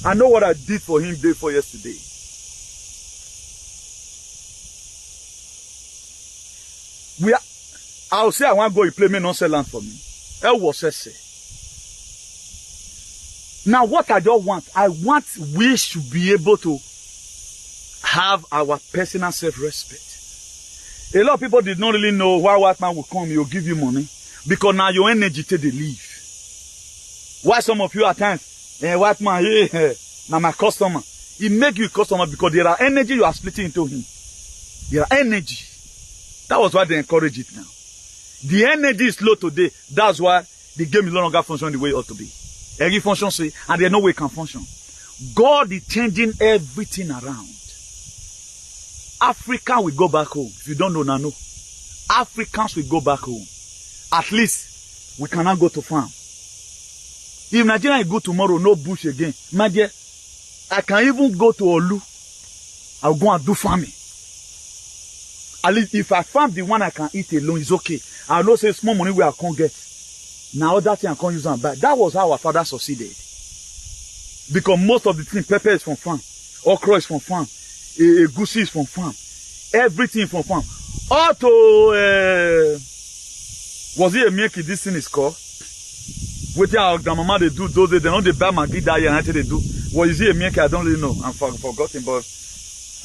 I know what I did for him day for yesterday. I'll say I want to go and play me non-land for me. It was say. Now what I don't want, we should be able to have our personal self-respect. A lot of people did not really know why white man will come, he'll give you money. Because now your energy take the leave. Why some of you at times, white man, now my customer. He make you a customer because there are energy you are splitting into him. There are energy. That was why they encourage it now. The energy is low today. That's why the game is no longer functioning the way it ought to be. Every function say, and there's no way it can function. God is changing everything around. Africa will go back home. If you don't know, now know. Africans will go back home. At least we cannot go to farm. If Nigeria go tomorrow, no bush again. My dear, I can even go to Olu. I'll go and do farming. At least if I farm the one I can eat alone, it's okay. I know say small money where I can't get. Now that thing I can't use and buy. That was how our father succeeded. Because most of the thing, pepper is from farm. Okra is from farm. Goosey is from farm. Everything from farm. Auto, was it a milk this thing is called? What our grandmama they do those days, they know they buy Maggi that year and they do. What is it a milk? I don't really know. I'm forgotten, but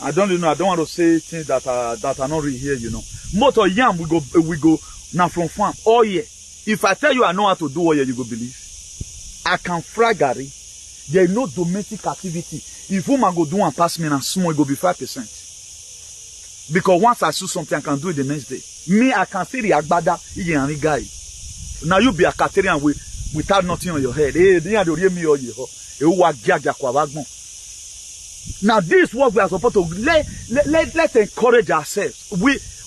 I don't really know. I don't want to say things that are not really here, you know. Most of yam we go now from farm all year. If I tell you I know how to do all year, you go believe. I can fry gari. There is no domestic activity. If woman go do and pass me and small, it go be 5%. Because once I see something, I can do it the next day. Me, I can see the agbada, the guy. Now you be a Caterian without nothing on your head. Now this is what we are supposed to let's encourage ourselves.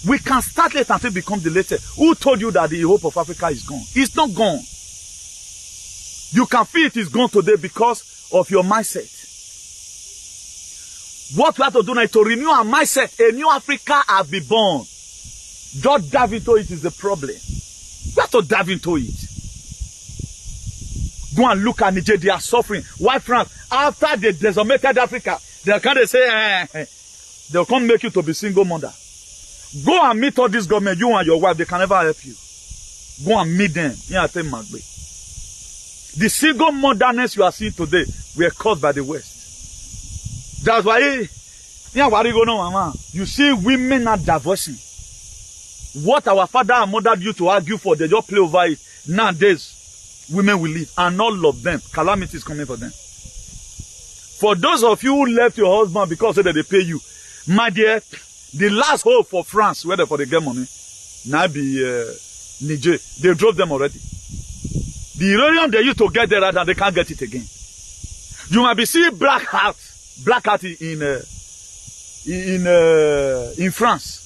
We can start late until become the later. Who told you that the hope of Africa is gone? It's not gone. You can feel it is gone today because of your mindset. What we have to do now is to renew our mindset. A new Africa has been born. Just dive into it is the problem. We have to dive into it. Go and look at Niger, they are suffering. Why France? After they decimated Africa, they can't say, they'll come make you to be single mother. Go and meet all this government, you and your wife, they can never help you. Go and meet them. The single motherness you are seeing today were caused by the West. That's why you see women are divorcing. What our father and mother used to argue for, they just play over it. Nowadays, women will leave, and all of them, calamity is coming for them. For those of you who left your husband because they pay you, my dear, the last hope for France, whether for the get money, now be Niger, they drove them already. The uranium they used to get there, and they can't get it again. You might be seeing black hat in France.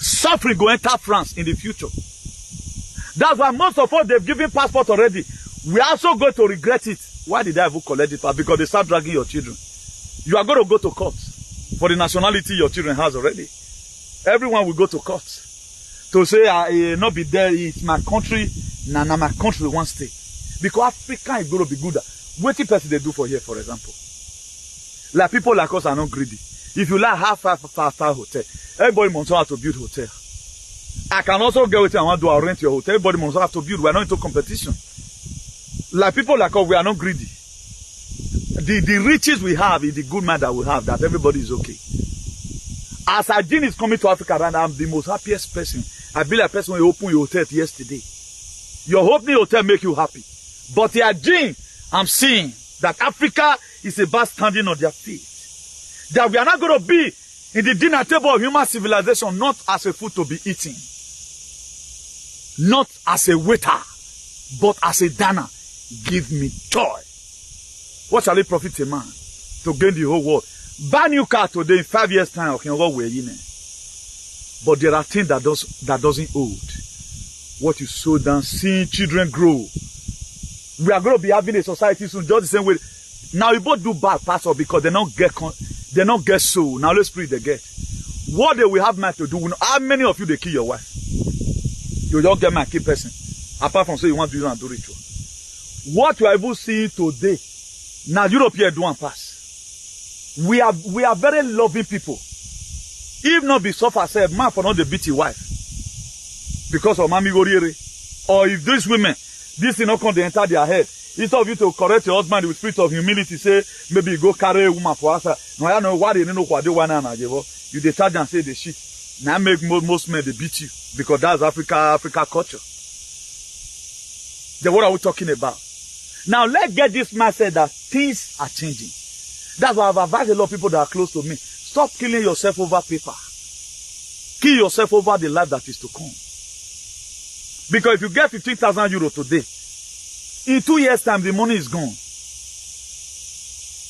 Suffering go enter France in the future. That's why most of us, they've given passport already. We also go to regret it. Why did I even collect it? Because they start dragging your children. You are going to go to court for the nationality your children has already. Everyone will go to court to say, not be there, it's my country, nah, my country won't stay. Because Africa is going to be good. What the person they do for here, for example? Like people like us are not greedy. If you like half five-star hotel, everybody must have to build hotel. I can also get with you, I want to rent your hotel. Everybody must have to build. We are not into competition. Like people like us, we are not greedy. The riches we have is the good man that we have, that everybody is okay. As Ajin is coming to Africa, and I'm the most happiest person. I be like person when you open your hotel yesterday. Your opening hotel make you happy. But the Ajin, I'm seeing that Africa is about standing on their feet. That we are not going to be in the dinner table of human civilization, not as a food to be eaten. Not as a waiter, but as a diner. Give me joy. What shall it profit a man to gain the whole world? Buy new car today, in 5 years' time, okay, what we're in. But there are things that doesn't hold. What you sow down, seeing children grow. We are going to be having a society soon, just the same way. Now we both do bad, pastor, because they don't get soul. Now let's spirit they get. What they will have mind to do. How many of you they kill your wife? You don't get my key person. Apart from saying you want to use and do ritual. What you are able to see today. Now Europe here do and pass. We are very loving people. If not be suffer say man for not the beat your wife. Because of Mami Gorire. Or if these women, this thing not come to enter their head. Instead of you to correct your husband with spirit of humility, say, maybe you go carry a woman for us. No, I know why they know what they want to do. You detach and say the shit. Now make most men they beat you. Because that's Africa culture. Then what are we talking about? Now let's get this mindset that things are changing. That's why I've advised a lot of people that are close to me. Stop killing yourself over paper. Kill yourself over the life that is to come. Because if you get 15,000 euros today, in 2 years' time, the money is gone.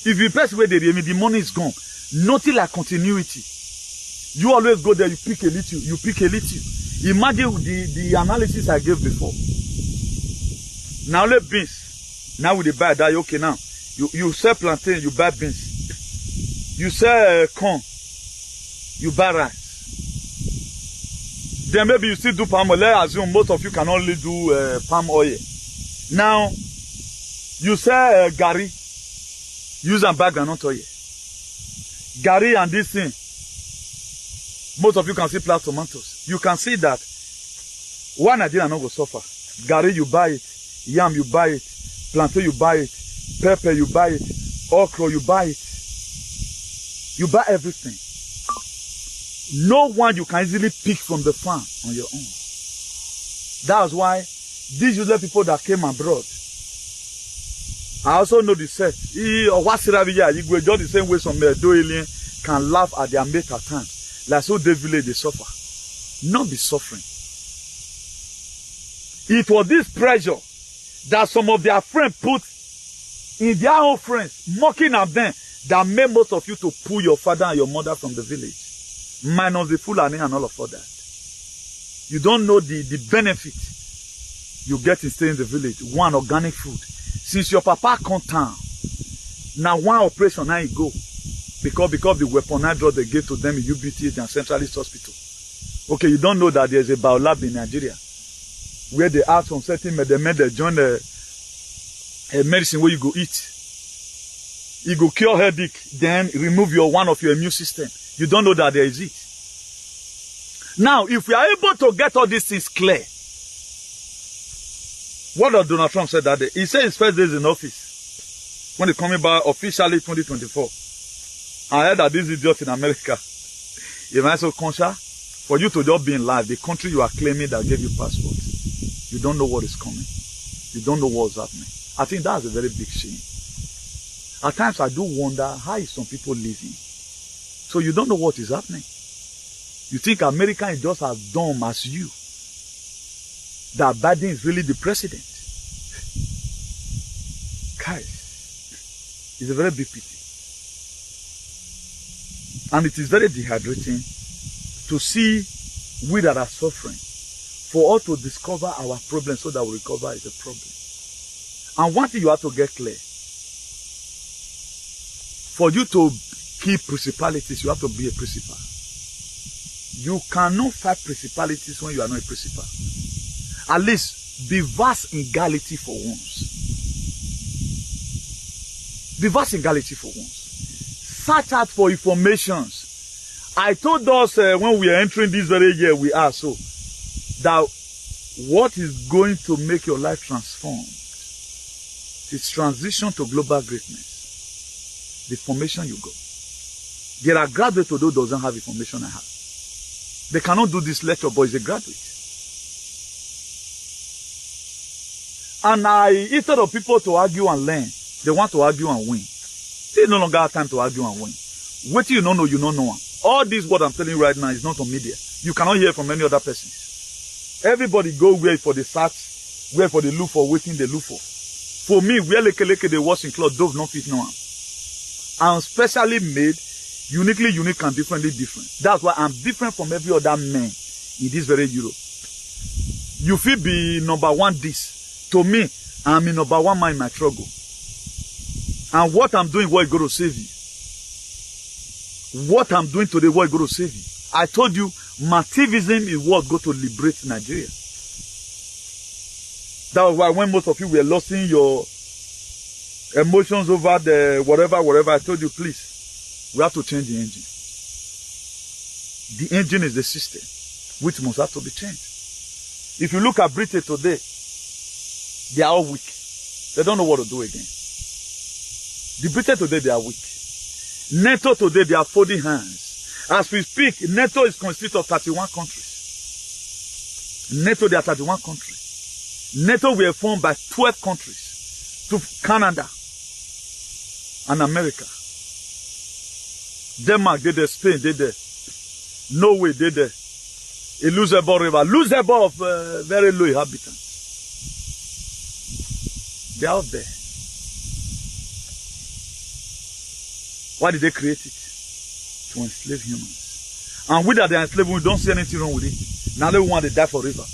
If you press away the money is gone. Nothing like continuity. You always go there, you pick a little, you pick a little. Imagine the analysis I gave before. Now let beans. Now with the buy that, okay now. You sell plantain, you buy beans. You sell corn, you buy rice. Then maybe you still do palm oil. Let's assume most of you can only do palm oil. Now, you say Gary, use and bag and not oil. Gary and this thing, most of you can see plant tomatoes. You can see that one Nigeria not go suffer. Gary, you buy it. Yam, you buy it. Plantain, you buy it. Pepper, you buy it. Okra, you buy it. You buy everything. No one you can easily pick from the farm on your own. That's why these useless people that came abroad, I also know the set. You go just the same way some alien can laugh at their mate at times. Like so they village they suffer. Not be suffering. It was this pressure that some of their friends put in their own friends, mocking at them, that made most of you to pull your father and your mother from the village. Minus the Fulani and all of that. You don't know the benefit you get in staying in the village. One, organic food. Since your papa come town, now one operation now you go. Because the weaponized drug they gave to them in UBT and Centralist Hospital. Okay, you don't know that there's a biolab in Nigeria where they ask from certain men they join the a medicine where you go eat. You go cure headache, then remove one of your immune system. You don't know that there is it. Now, if we are able to get all these things clear, what does Donald Trump say that day? He said his first days in office, when he coming back officially 2024. I heard that this idiot in America, you might say, Concha, for you to just be in life, the country you are claiming that gave you passport, you don't know what is coming. You don't know what's happening. I think that's a very big shame. At times I do wonder, how is some people living? So you don't know what is happening. You think America is just as dumb as you. That Biden is really the president. Guys, it's a very big pity. And it is very dehydrating to see we that are suffering, for us to discover our problem so that we recover is a problem. And one thing you have to get clear, for you to keep principalities, you have to be a principal. You cannot fight principalities when you are not a principal. At least be vast in Galilee for once. Be vast in Galilee for once. Search out for informations. I told us when we are entering this very year, we are so, that what is going to make your life transformed is transition to global greatness. The information you got. There are graduates who doesn't have information I have. They cannot do this lecture, but it's a graduate. And instead of people to argue and learn, they want to argue and win. They no longer have time to argue and win. What you don't know, you don't know. All this what I'm telling you right now is not on media. You cannot hear from any other person. Everybody go where for the search, where for the look for, waiting they look for. For me, where leke they wash in cloth, dove not fit no one. I'm specially made, uniquely unique and differently different. That's why I'm different from every other man in this very Europe. You feel be number one this. To me, I'm in number one man in my struggle. And what I'm doing, what is going to save you. What I'm doing today, what is going to save you. I told you, Martivism is what's going to liberate Nigeria. That was why when most of you were losing your emotions over the whatever, I told you, please, we have to change the engine. The engine is the system, which must have to be changed. If you look at Britain today, they are all weak. They don't know what to do again. The Britain today, they are weak. NATO today, they are folding hands. As we speak, NATO is constituted of 31 countries. NATO, there are 31 countries. NATO were formed by 12 countries. To Canada and America. Denmark did there, Spain did there. Norway did there. A losable river. Losable of very low inhabitants. They're out there. Why did they create it? To enslave humans. And with that they enslave, we don't see anything wrong with it. Now they want to die forever.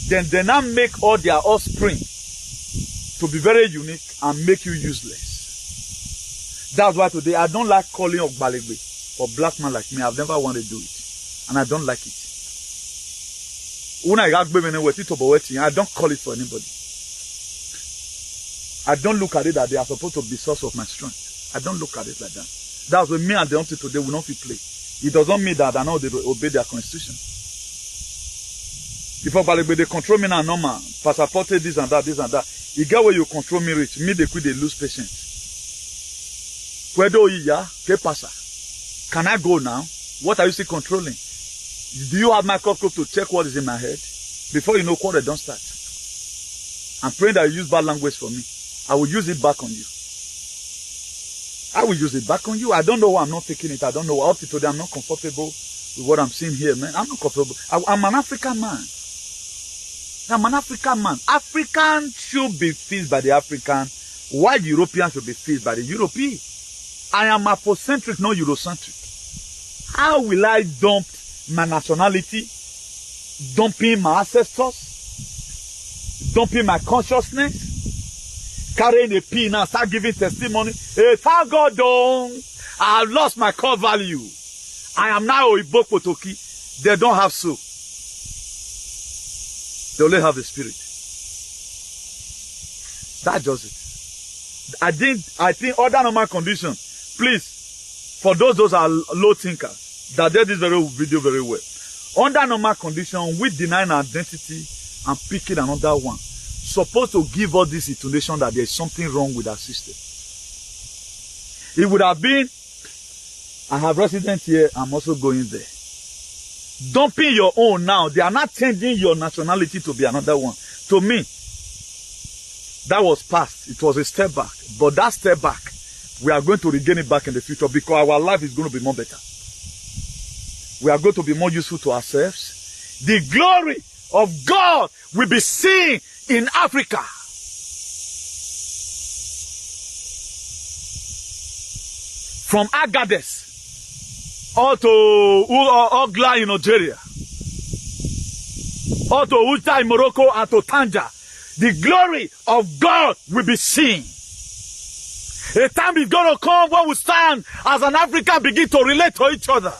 Then they now make all their offspring to be very unique and make you useless. That's why today I don't like calling Ogbalegbe for black man like me. I've never wanted to do it. And I don't like it. When I don't call it for anybody. I don't look at it that they are supposed to be source of my strength. I don't look at it like that. That's what me and the until today will not be play. It doesn't mean that I know they obey their constitution. If they control me now, normal, passport, this and that. You get where you control me rich, me they quit, they lose patience. Can I go now? What are you still controlling? Do you have microscope to check what is in my head? Before you know what, they don't start. I'm praying that you use bad language for me. I will use it back on you. I will use it back on you. I don't know why I'm not taking it. I don't know. Up to today, I'm not comfortable with what I'm seeing here, man. I'm not comfortable. I'm an African man. I'm an African man. African should be fixed by the African, while European should be fixed by the European. I am Afrocentric, not Eurocentric. How will I dump my nationality, dumping my ancestors, dumping my consciousness, carrying a pin now, start giving testimony? Hey, thank God, I have lost my core value. I am now Oibo Potoki. They don't have soul. They only have the spirit. That's just it. I think other normal conditions, please, for those are low thinkers, that did this video very well. Under normal condition, we deny our identity and picking another one. Supposed to give us this intonation that there is something wrong with our system. It would have been, I have residents here, I'm also going there. Dumping your own now, they are not changing your nationality to be another one. To me, that was past. It was a step back. But that step back, we are going to regain it back in the future because our life is going to be more better. We are going to be more useful to ourselves. The glory of God will be seen in Africa. From Agadez or to Ogla in Nigeria, or to Uta in Morocco and to Tanja, the glory of God will be seen. A time is going to come when we stand as an African begin to relate to each other.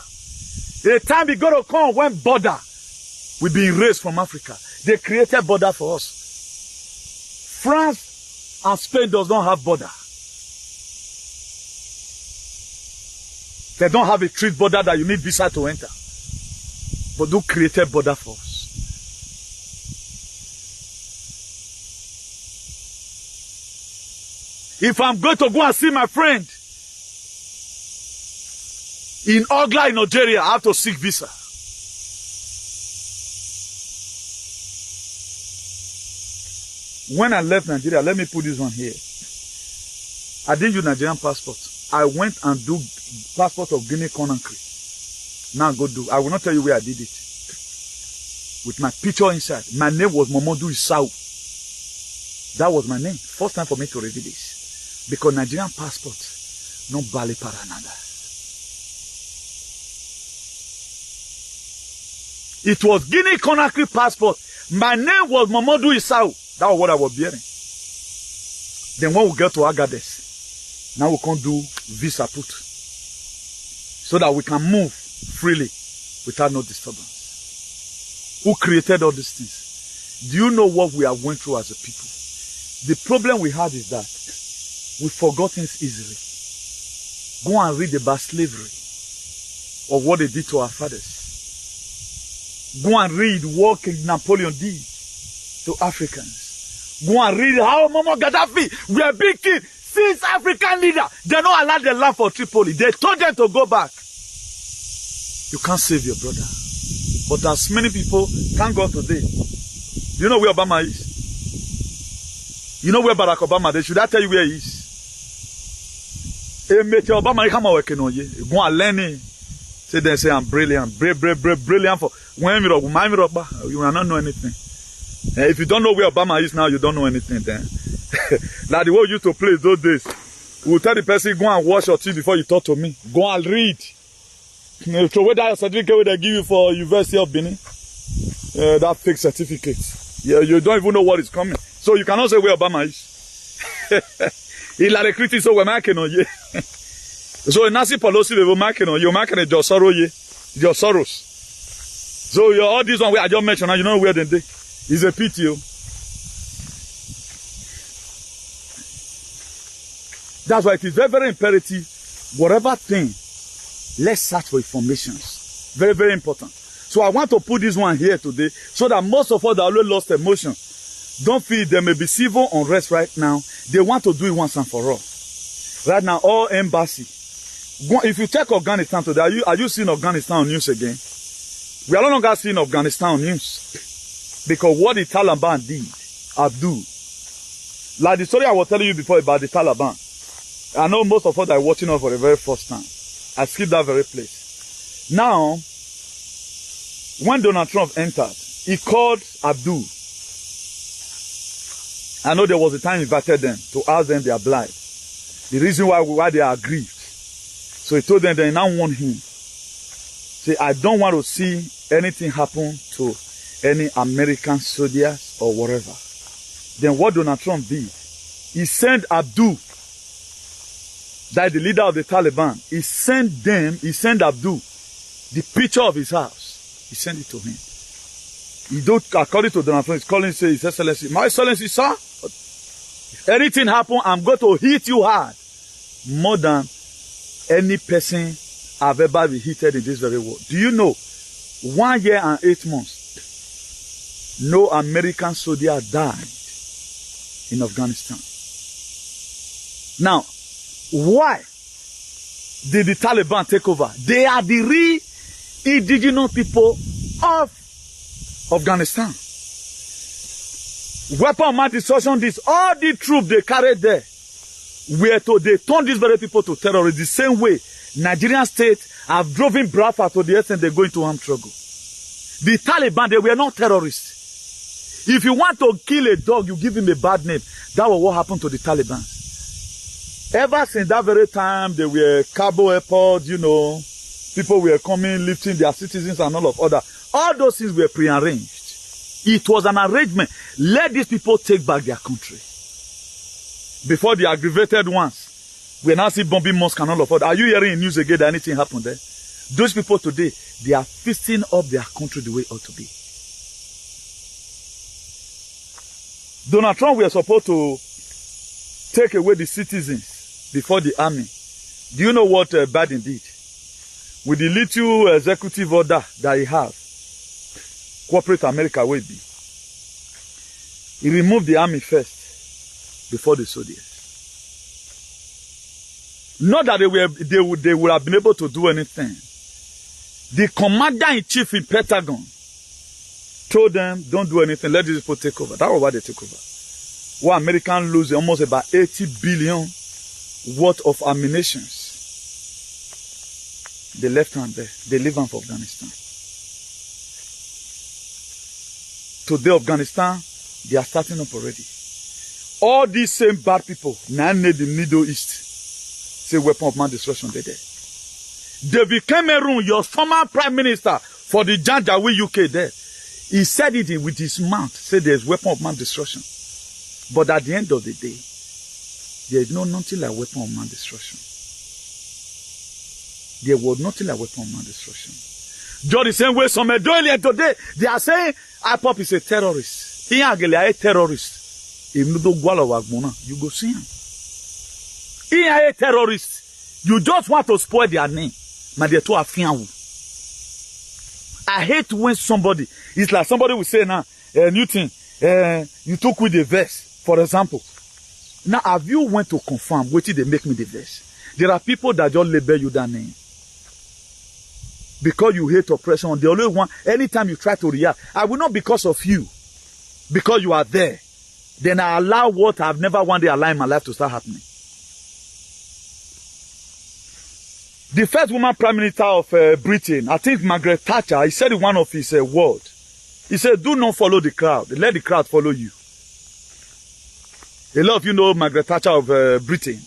A time is going to come when border will be erased from Africa. They created border for us. France and Spain does not have border. They don't have a trade border that you need visa to enter. But who created border for us? If I'm going to go and see my friend in Ogla in Nigeria, I have to seek visa. When I left Nigeria, let me put this one here. I didn't use Nigerian passport. I went and do passport of Guinea-Conakry. Now go do. I will not tell you where I did it. With my picture inside. My name was Momodu Isau. That was my name. First time for me to reveal this. Because Nigerian passport, no bali para nada. It was Guinea-Conakry passport. My name was Momodu Isau. That was what I was bearing. Then when we get to Agadez, now we can do visa put. So that we can move freely without no disturbance. Who created all these things? Do you know what we are going through as a people? The problem we had is that we forgot things easily. Go and read about slavery or what they did to our fathers. Go and read what King Napoleon did to Africans. Go and read how Muammar Gaddafi were being killed. Since African leader, they don't allow the land for Tripoli. They told them to go back. You can't save your brother. But as many people thank God today. You know where Obama is? You know where Barack Obama is? Should I tell you where he is? Obama come working on you. Go and learn it. Say they say I'm brilliant. Brilliant for when you will not know anything. If you don't know where Obama is now, you don't know anything then. Like the way we used to play those days. We will tell the person, go and wash your teeth before you talk to me. Go and read. So whether that certificate they give you for University of Benin, that fake certificate. Yeah, you don't even know what is coming. So you cannot say where Obama is. He like a critic, so we're making on you. So Nancy Pelosi, they will making on you. You're making a George Soros. So you're all this one where I just mentioned, you know where they did. It's a pity. That's why it is very, very imperative. Whatever thing, let's search for information. Very, very important. So I want to put this one here today so that most of us that already lost emotion don't feel there may be civil unrest right now. They want to do it once and for all. Right now, all embassy. If you check Afghanistan today, are you seeing Afghanistan on news again? We are no longer seeing Afghanistan on news. Because what the Taliban did, Abdul. Like the story I was telling you before about the Taliban. I know most of us are watching us for the very first time. I skipped that very place. Now, when Donald Trump entered, he called Abdul. I know there was a time he invited them to ask them their blight. The reason why they are grieved. So he told them they now want him. Say, I don't want to see anything happen to any American soldiers or whatever. Then what Donald Trump did, he sent Abdul, that the leader of the Taliban, he sent Abdul the picture of his house. He sent it to him. He don't, according to Donald Trump, he's calling, say, His Excellency, My Excellency, sir, Anything happen, I'm going to hit you hard. More than any person I've ever been hitted in this very world. Do you know, 1 year and 8 months, no American soldier died in Afghanistan. Now, why did the Taliban take over? They are the real indigenous people of Afghanistan. Weapon of mass destruction, this, all the troops they carried there, they turn these very people to terrorists the same way Nigerian state have driven Biafra to the extent they go into armed struggle. The Taliban, they were not terrorists. If you want to kill a dog, you give him a bad name. That was what happened to the Taliban. Ever since that very time, they were Cabo Airport, you know, people were coming, lifting their citizens and all of other. All those things were prearranged. It was an arrangement. Let these people take back their country. Before the aggravated ones, we now see bombing mosques and all of that. Are you hearing in news again that anything happened there? Those people today, they are feasting up their country the way it ought to be. Donald Trump were supposed to take away the citizens before the army. Do you know what Biden did? With the little executive order that he has, corporate America will be. He removed the army first before the soldiers. Not that they would have been able to do anything. The commander-in-chief in Pentagon told them, don't do anything, let these people take over. That was why they took over. Why Americans lose almost about 80 billion worth of ammunition. They left hand there. They leave them for Afghanistan. Today, Afghanistan, they are starting up already. All these same bad people now need the Middle East. Say weapon of mass destruction, they're there. David Cameron, your former prime minister for the Janjaweed UK there, he said it with his mouth, said there's weapon of mass destruction. But at the end of the day, there is nothing like weapon of mass destruction. There was nothing like weapon of mass destruction. Just the same way some earlier today, they are saying IPOP is a terrorist. He is a terrorist. If you don't go, you go see him. He is a terrorist. You just want to spoil their name. But they too are. I hate when somebody, it's like somebody will say now, new thing, you took with the verse, for example. Now, have you went to confirm what did they make me the verse? There are people that just label you that name. Because you hate oppression, the only one, anytime you try to react, I will not because of you, because you are there. Then I allow what I've never one day allowed in my life to start happening. The first woman prime minister of Britain, I think Margaret Thatcher, he said in one of his words, he said, do not follow the crowd, let the crowd follow you. A lot of you know Margaret Thatcher of Britain.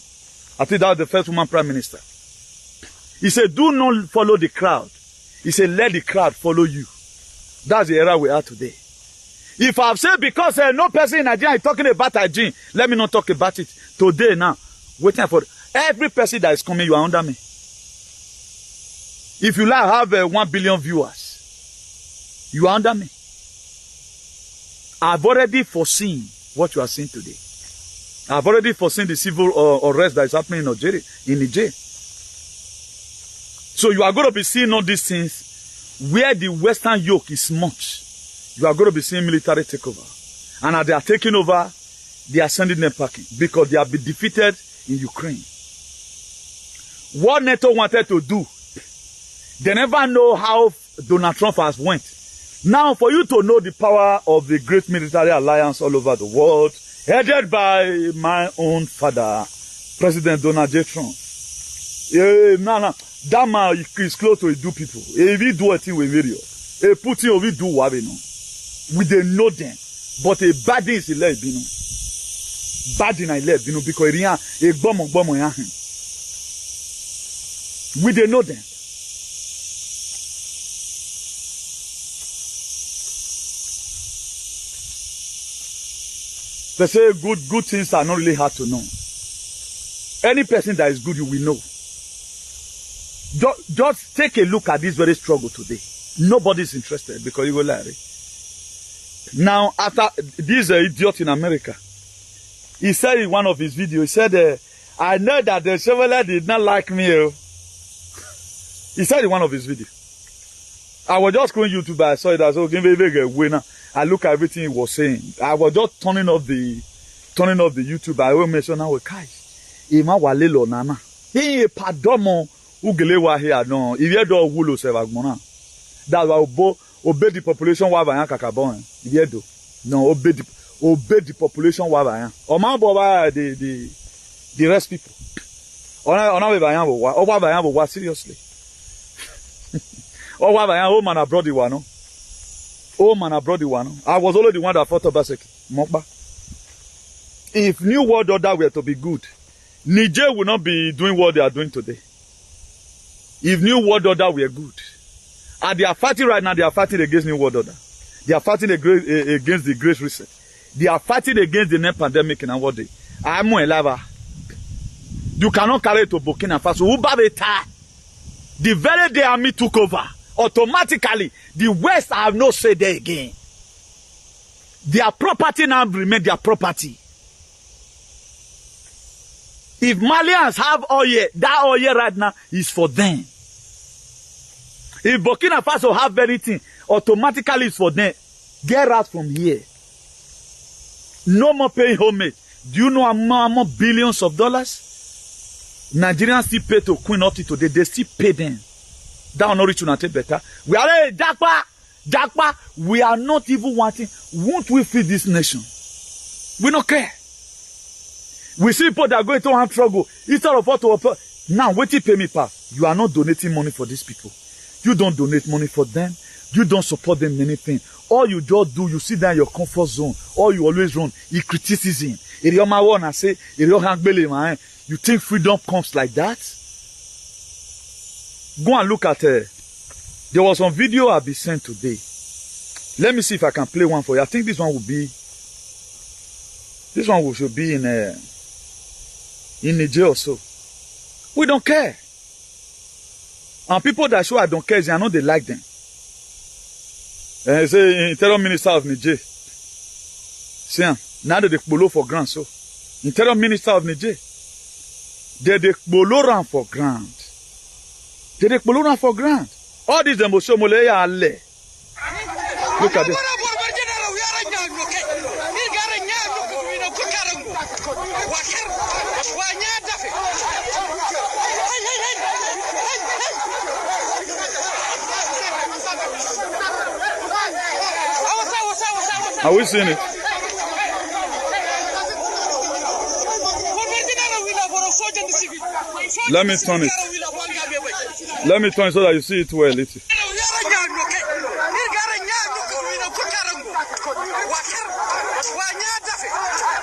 I think that was the first woman prime minister. He said, do not follow the crowd. He said, let the crowd follow you. That's the era we are today. If I've said because no person in Nigeria is talking about hygiene, let me not talk about it. Today now, waiting for every person that is coming, you are under me. If you like have 1 billion viewers, you are under me. I've already foreseen what you are seeing today. I've already foreseen the civil unrest that is happening in Niger. So you are going to be seeing all these things where the Western yoke is much. You are going to be seeing military takeover. And as they are taking over, they are sending them packing because they have been defeated in Ukraine. What NATO wanted to do, they never know how Donald Trump has went. Now, for you to know the power of the great military alliance all over the world, headed by my own father, President Donald J. Trump. That man is close to do people. If he do a thing with video, Putin will do what we know. We don't know them. But a bad thing is left, you know. Bad thing I left, you know, because a bomb. We don't know them. They say good things are not really hard to know. Any person that is good, you will know. Just take a look at this very struggle today. Nobody is interested because you will lie. Now, after this idiot in America, He said in one of his videos, he said, I know that the Chevrolet did not like me. He said in one of his videos. I was just going YouTube, I saw it, I said, okay, maybe a winner. I look at everything he was saying. I was just turning off the YouTube. I will mention now, guys. Ima walelo nana. He padomo ugelewa here no. If you do wulo sevagmona. That's why obey the population wa bayan kakabon. If you do. No, obey the population wa bayan. Oman boba the rest people. Ona we bayan bo wa. Owa bayan bo wa seriously. Owa bayan o man abroad the one no. Oh man abroad the one. I was only the one that fought Obaseki. Mokba. If New World Order were to be good, Niger would not be doing what they are doing today. If New World Order were good. And they are fighting right now, they are fighting against New World Order. They are fighting against the Great Reset. They are fighting against the next pandemic in our day. I'm a lava. You cannot carry it to Burkina Faso. The very day army took over, automatically, the West have no say there again. Their property now remain their property. If Malians have oil, that oil right now is for them. If Burkina Faso have anything, automatically it's for them. Get out from here. No more paying homage. Do you know how much billions of dollars? Nigerians still pay to Queen Oti today. They still pay them. That will not reach to better. We are Jakpa. We are not even wanting. Won't we feed this nation? We don't care. We see people that are going to have struggle. Instead of what to now, wait till pay me pass. You are not donating money for these people. You don't donate money for them. You don't support them in anything. All you just do, you sit down in your comfort zone. All you always run is criticism. You think freedom comes like that? Go and look at there was some video I'll be sent today. Let me see if I can play one for you. I think this one should be in Niger or so. We don't care. And people that show I don't care, they know they like them. Say Interior Minister of Niger. See, now they bolo for grant, so Interior Minister of Niger. They bolo ran for grant. They bolo ran for grant. All these emotions mole ya ale. Look at this. Are we seeing it? Let me turn it. Let me turn it so that you see it well.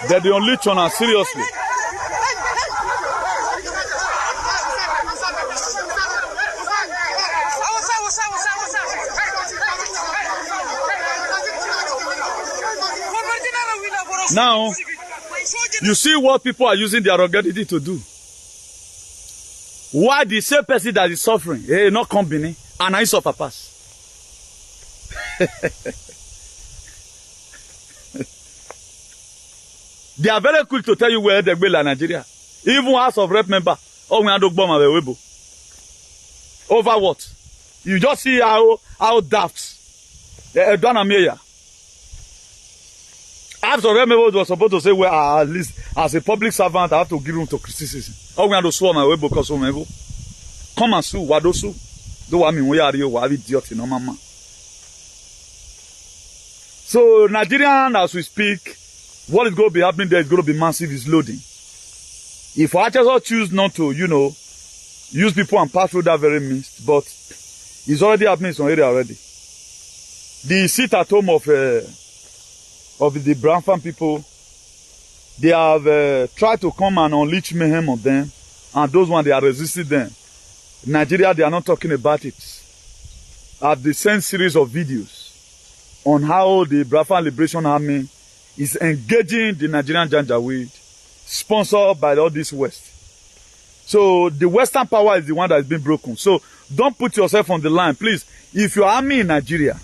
They're the only channel, seriously. Now, you see what people are using their ruggedity to do. Why the same person that is suffering, not company, and I suffer pass. They are very quick to tell you where they will in Nigeria. Even House of Rep member, we are not bomb available. Over what? You just see how daft. Done Amelia. House of Rep member was supposed to say, well, at least as a public servant, I have to give room to criticism. We are to sue my way because of my go. Come and sue, what do sue? Do I mean we are you? What idiot no mama? So Nigerian, as we speak, what is going to be happening there is going to be massive is loading. If I just choose not to, use people and pass through that very mist, but it's already happening in some area already. The sit at home of the Brown Farm people, they have tried to come and unleash mayhem on them, and those ones, they are resisting them. Nigeria, they are not talking about it. I've the same series of videos on how the Biafran Liberation Army is engaging the Nigerian Janjaweed, sponsored by all this West. So the Western power is the one that has been broken. So don't put yourself on the line, please. If your army in Nigeria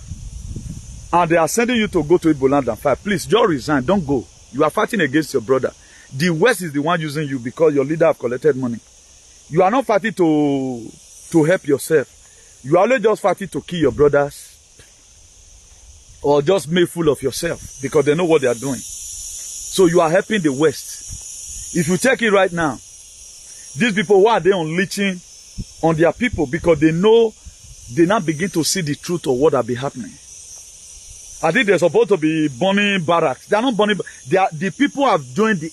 and they are sending you to go to Igbo land and fight, please just resign. Don't go. You are fighting against your brother. The West is the one using you because your leader have collected money. You are not fighting to help yourself. You are only just fighting to kill your brothers or just make fool of yourself because they know what they are doing. So you are helping the West. If you check it right now, these people, why are they unleashing on their people? Because they know they now begin to see the truth of what has been happening. I think they're supposed to be burning barracks. They are not burning. The people have joined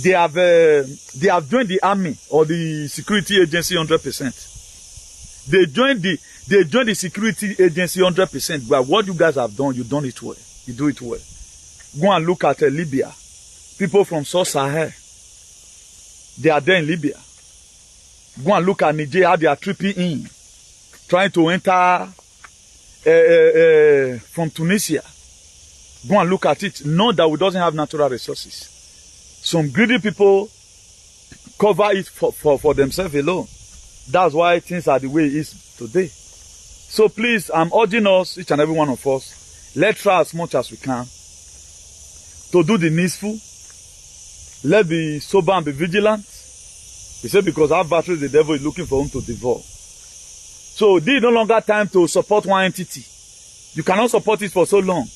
they have joined the army or the security agency 100%. They joined the security agency 100%. But what you guys have done, you done it well. You do it well. Go and look at Libya. People from South Sahel, they are there in Libya. Go and look at Niger, how they are tripping in, trying to enter from Tunisia. Go and look at it. Know that we doesn't have natural resources. Some greedy people cover it for themselves alone. That's why things are the way it is today. So please, I'm urging us, each and every one of us, let's try as much as we can to do the needful. Let's be sober and be vigilant. He said because our battery, the devil is looking for whom to devour. So this is no longer time to support one entity. You cannot support it for so long.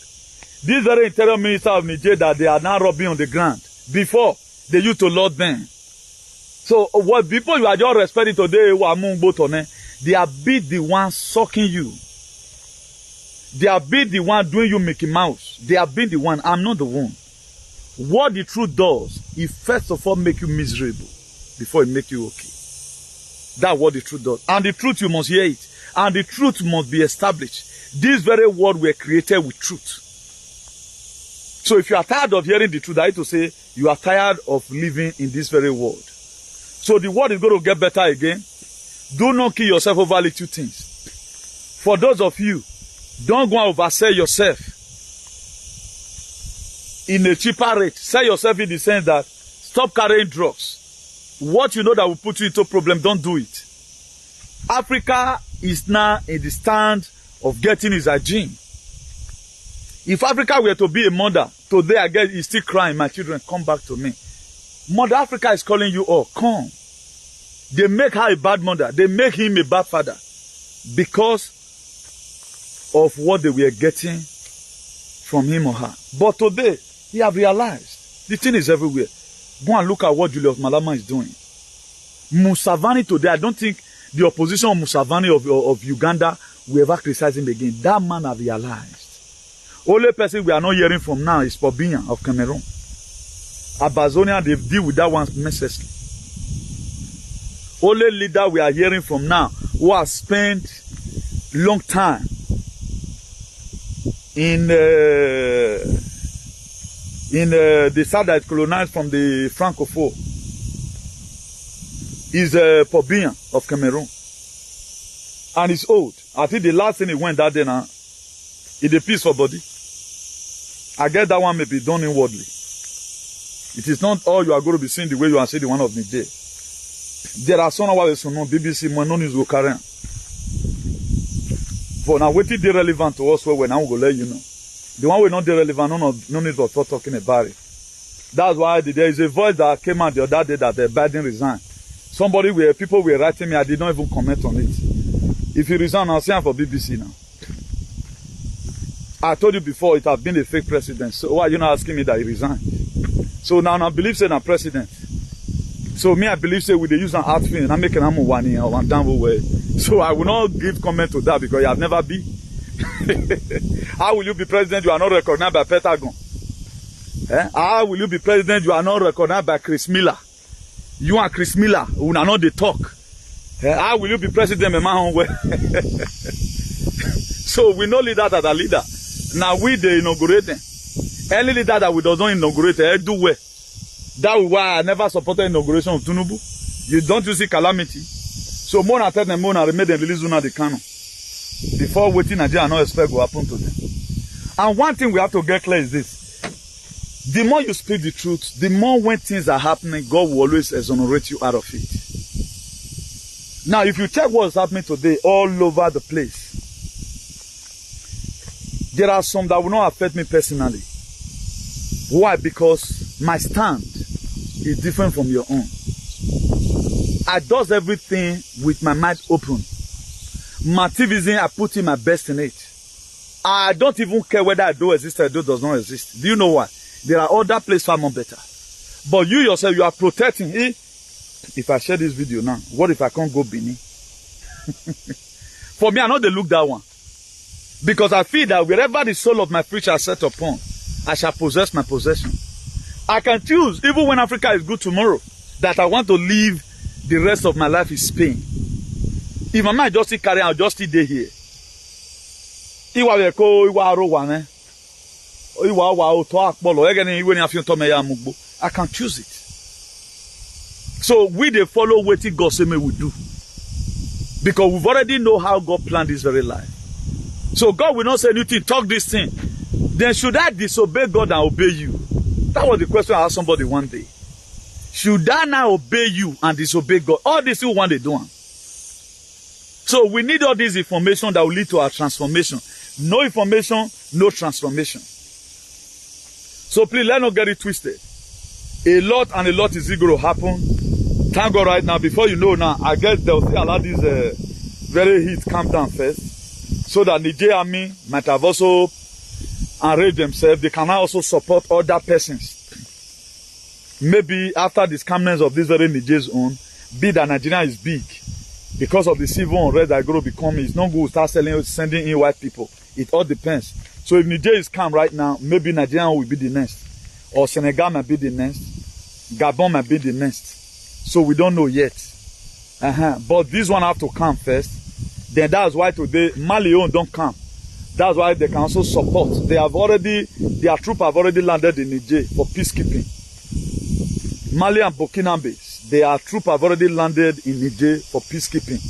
This very interior minister of Niger that they are now rubbing on the ground. Before, they used to lord them. So what people you are just respecting today, they are be the ones sucking you. They are be the one doing you Mickey Mouse. They are being the one. I'm not the one. What the truth does, it first of all make you miserable before it make you okay. That's what the truth does. And the truth, you must hear it. And the truth must be established. This very word were created with truth. So if you are tired of hearing the truth, I need to say you are tired of living in this very world. So the world is going to get better again. Do not kill yourself over little things. For those of you, don't go and oversell yourself in a cheaper rate. Sell yourself in the sense that stop carrying drugs. What you know that will put you into problem, don't do it. Africa is now in the stand of getting its hygiene. If Africa were to be a mother, today I guess he's still crying, my children, come back to me. Mother Africa is calling you all, come. They make her a bad mother. They make him a bad father. Because of what they were getting from him or her. But today, he have realized the thing is everywhere. Go and look at what Julius Malema is doing. Museveni today, I don't think the opposition of Museveni of Uganda will ever criticize him again. That man have realized. Only person we are not hearing from now is Pobian of Cameroon. Abazonia, they deal with that one mercilessly. Only leader we are hearing from now who has spent long time in the south that is colonized from the Francophone is Pobian of Cameroon. And he's old. I think the last thing he went that day now, is a peace for body. I guess that one may be done inwardly. It is not all you are going to be seeing the way you are seeing the one of Niger. There are some hours on BBC, my no news will carry on. For now, what is relevant to us where we now go let you know. The one we not relevant, no need for talking about it. That's why there is a voice that came out the other day that Biden resigned. People were writing me, I did not even comment on it. If he resign, I'll send for BBC now. I told you before, it has been a fake president. So why are you not asking me that he resigned? So now I believe saying I'm president. So me, I believe say with the use an outfit and I'm making a one or one down way. So I will not give comment to that because you have never been. How will you be president? You are not recognized by Pentagon. How will you be president? You are not recognized by Chris Miller. You and Chris Miller who are not the talk. How will you be president? So we know leaders that are leader. Now we they inaugurate them. Any leader that we doesn't inaugurate, do well. That is why I never supported inauguration of Tinubu. You don't see calamity. So more than 10 more and made them release Una the canon. Before waiting Nigeria no expect will happen to them. And one thing we have to get clear is this. The more you speak the truth, the more when things are happening, God will always exonerate you out of it. Now, if you check what's happening today all over the place, there are some that will not affect me personally. Why? Because my stand is different from your own. I does everything with my mind open. My activism, I put in my best in it. I don't even care whether I do exist or I do does not exist. Do you know why? There are other places far more better. But you yourself, you are protecting it. If I share this video now, what if I can't go Benin? For me, I know they look that one. Because I feel that wherever the soul of my future is set upon, I shall possess my possession. I can choose, even when Africa is good tomorrow, that I want to live the rest of my life in Spain. If my mind just still carry, I'll just stay here. I can choose it. So we they follow what God say me we do. Because we've already know how God planned this very life. So God will not say anything, talk this thing. Then should I disobey God and obey you? That was the question I asked somebody one day. Should I now obey you and disobey God? All this you want to do. So we need all this information that will lead to our transformation. No information, no transformation. So please, let's not get it twisted. A lot and a lot is going to happen. Thank God right now, before you know now, I guess they'll still allow this very heat calm down first. So that the Niger army might have also enraged themselves. They can now also support other persons. Maybe after the calmness of this very Niger's own, be that Nigeria is big. Because of the civil unrest that is going to become, it's not good to start sending in white people. It all depends. So if Niger is calm right now, maybe Nigeria will be the next. Or Senegal might be the next. Gabon might be the next. So we don't know yet. But this one have to come first. Then that's why today Mali don't come. That's why they can also support. Their troops have already landed in Niger for peacekeeping. Mali and Burkina Faso, their troops have already landed in Niger for peacekeeping.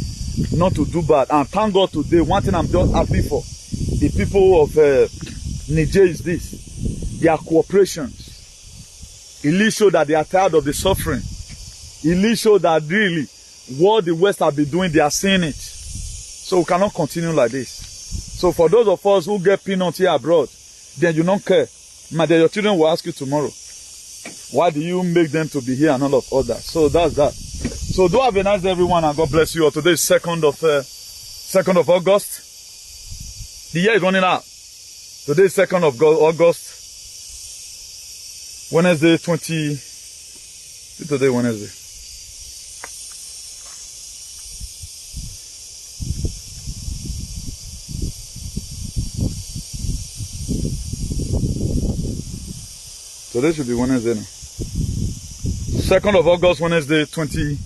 Not to do bad. And thank God today, one thing I'm just happy for the people of Niger is this. Their cooperations. It really shows that they are tired of the suffering. It really shows that really what the West have been doing, they are seeing it. So we cannot continue like this. So for those of us who get peanuts here abroad, then you don't care. Your children will ask you tomorrow, why do you make them to be here and all of others? So that's that. So do have a nice day, everyone, and God bless you. Today is 2nd of August. The year is running out. Today is 2nd of August. Wednesday, today Wednesday. Today should be Wednesday now. 2nd of August, Wednesday, 20.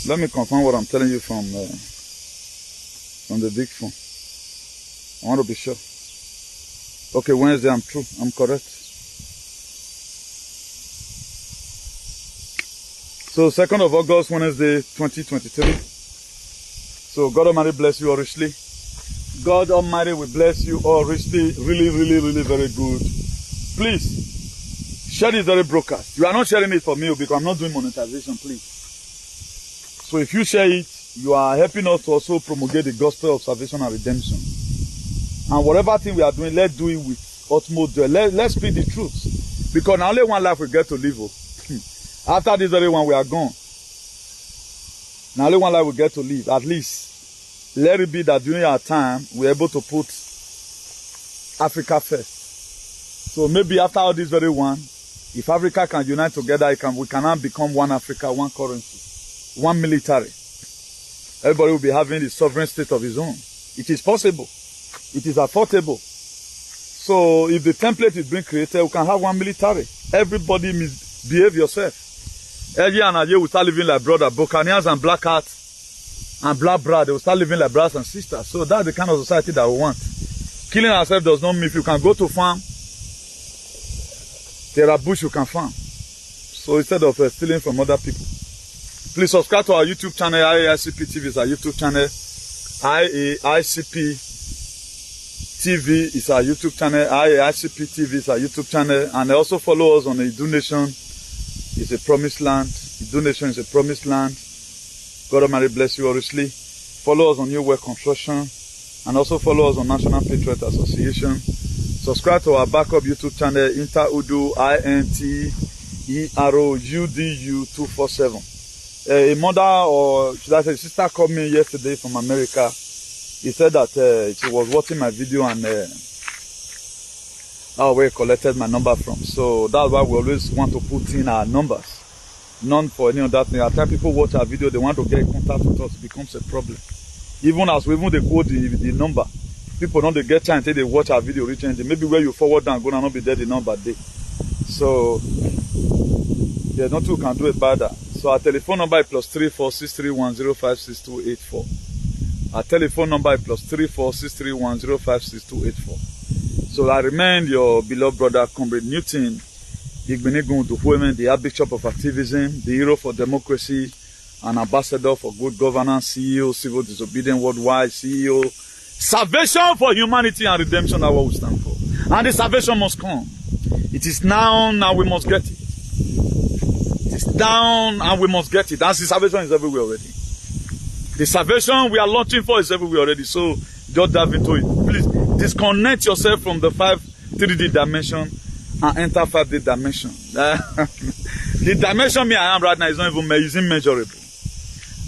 Let me confirm what I'm telling you from the big phone. I want to be sure. Okay, Wednesday, I'm true. I'm correct. So 2nd of August, Wednesday, 2023. So God Almighty bless you all richly. God Almighty will bless you all richly. Really, really, really very good. Please, share this very broadcast. You are not sharing it for me because I'm not doing monetization, please. So if you share it, you are helping us to also promulgate the gospel of salvation and redemption. And whatever thing we are doing, let's do it with utmost joy. Let's speak the truth. Because now only one life we get to live. After this very one, we are gone. Now only one life we get to live, at least. Let it be that during our time, we're able to put Africa first. So maybe after all this very one, if Africa can unite together, we can now become one Africa, one currency, one military. Everybody will be having the sovereign state of his own. It is possible. It is affordable. So if the template is being created, we can have one military. Everybody misbehave yourself. Every and year we start living like brother. Buccaneers and black hats and black brother, they will start living like brothers and sisters. So that's the kind of society that we want. Killing ourselves does not mean if you can go to farm, there are bush you can farm. So instead of stealing from other people, please subscribe to our YouTube channel. IAICP TV is our YouTube channel. IAICP TV is our YouTube channel. IAICP TV is our YouTube channel. And also follow us on the donation. It's a promised land. The donation is a promised land. God Almighty bless you all richly. Follow us on New World Construction. And also follow us on National Patriot Association. Subscribe to our backup YouTube channel, Interudu, INTEROUDU 247. A mother, or should I say sister, called me yesterday from America. He said that she was watching my video and where collected my number from. So that's why we always want to put in our numbers. None for any other thing. At times people watch our video, they want to get in contact with us, it becomes a problem. Even as we they quote the number, people don't get chance until they watch our video reach ending. Maybe where you forward down, gonna not be there the number day. So yeah, nothing you can do about that. So our telephone number is +346310562884. Our telephone number is +346310562884. So I remain your beloved brother, Comrade Newton, the Archbishop of Activism, the hero for democracy, an ambassador for good governance, CEO, Civil Disobedience Worldwide, CEO, salvation for humanity and redemption are what we stand for. And the salvation must come. It is now, we must get it. It is down and we must get it. That's the salvation is everywhere already. The salvation we are launching for is everywhere already. So just dive into it. Please disconnect yourself from the 3D dimension and enter 5D dimension. The dimension I am right now is not even immeasurable.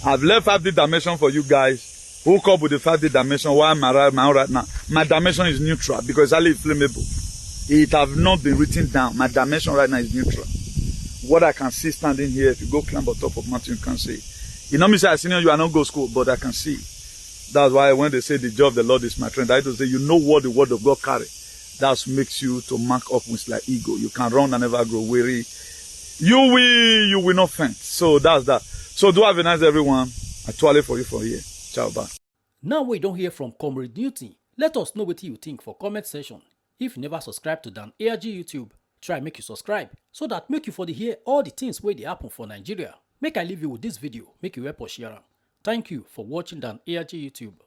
I've left 5D dimension for you guys. Hook up with the 5D dimension. Why am I right now? My dimension is neutral because it's highly inflammable. It have not been written down. My dimension right now is neutral. What I can see standing here, if you go climb on top of mountain, you can see. You know me say, I senior, you are not go school, but I can see. That's why when they say the job of the Lord is my friend, I don't say, you know what the word of God carry. That makes you to mark up with like ego. You can run and never grow weary. You will not faint. So that's that. So do have a nice everyone. I toilet for you from here. Ciao, bye. Now we don't hear from Comrade Newton. Let us know what you think for comment section. If you never subscribe to Dan ARG YouTube, try make you subscribe so that make you for the hear all the things where they happen for Nigeria. Make I leave you with this video, make you help us share. Thank you for watching Dan ARG YouTube.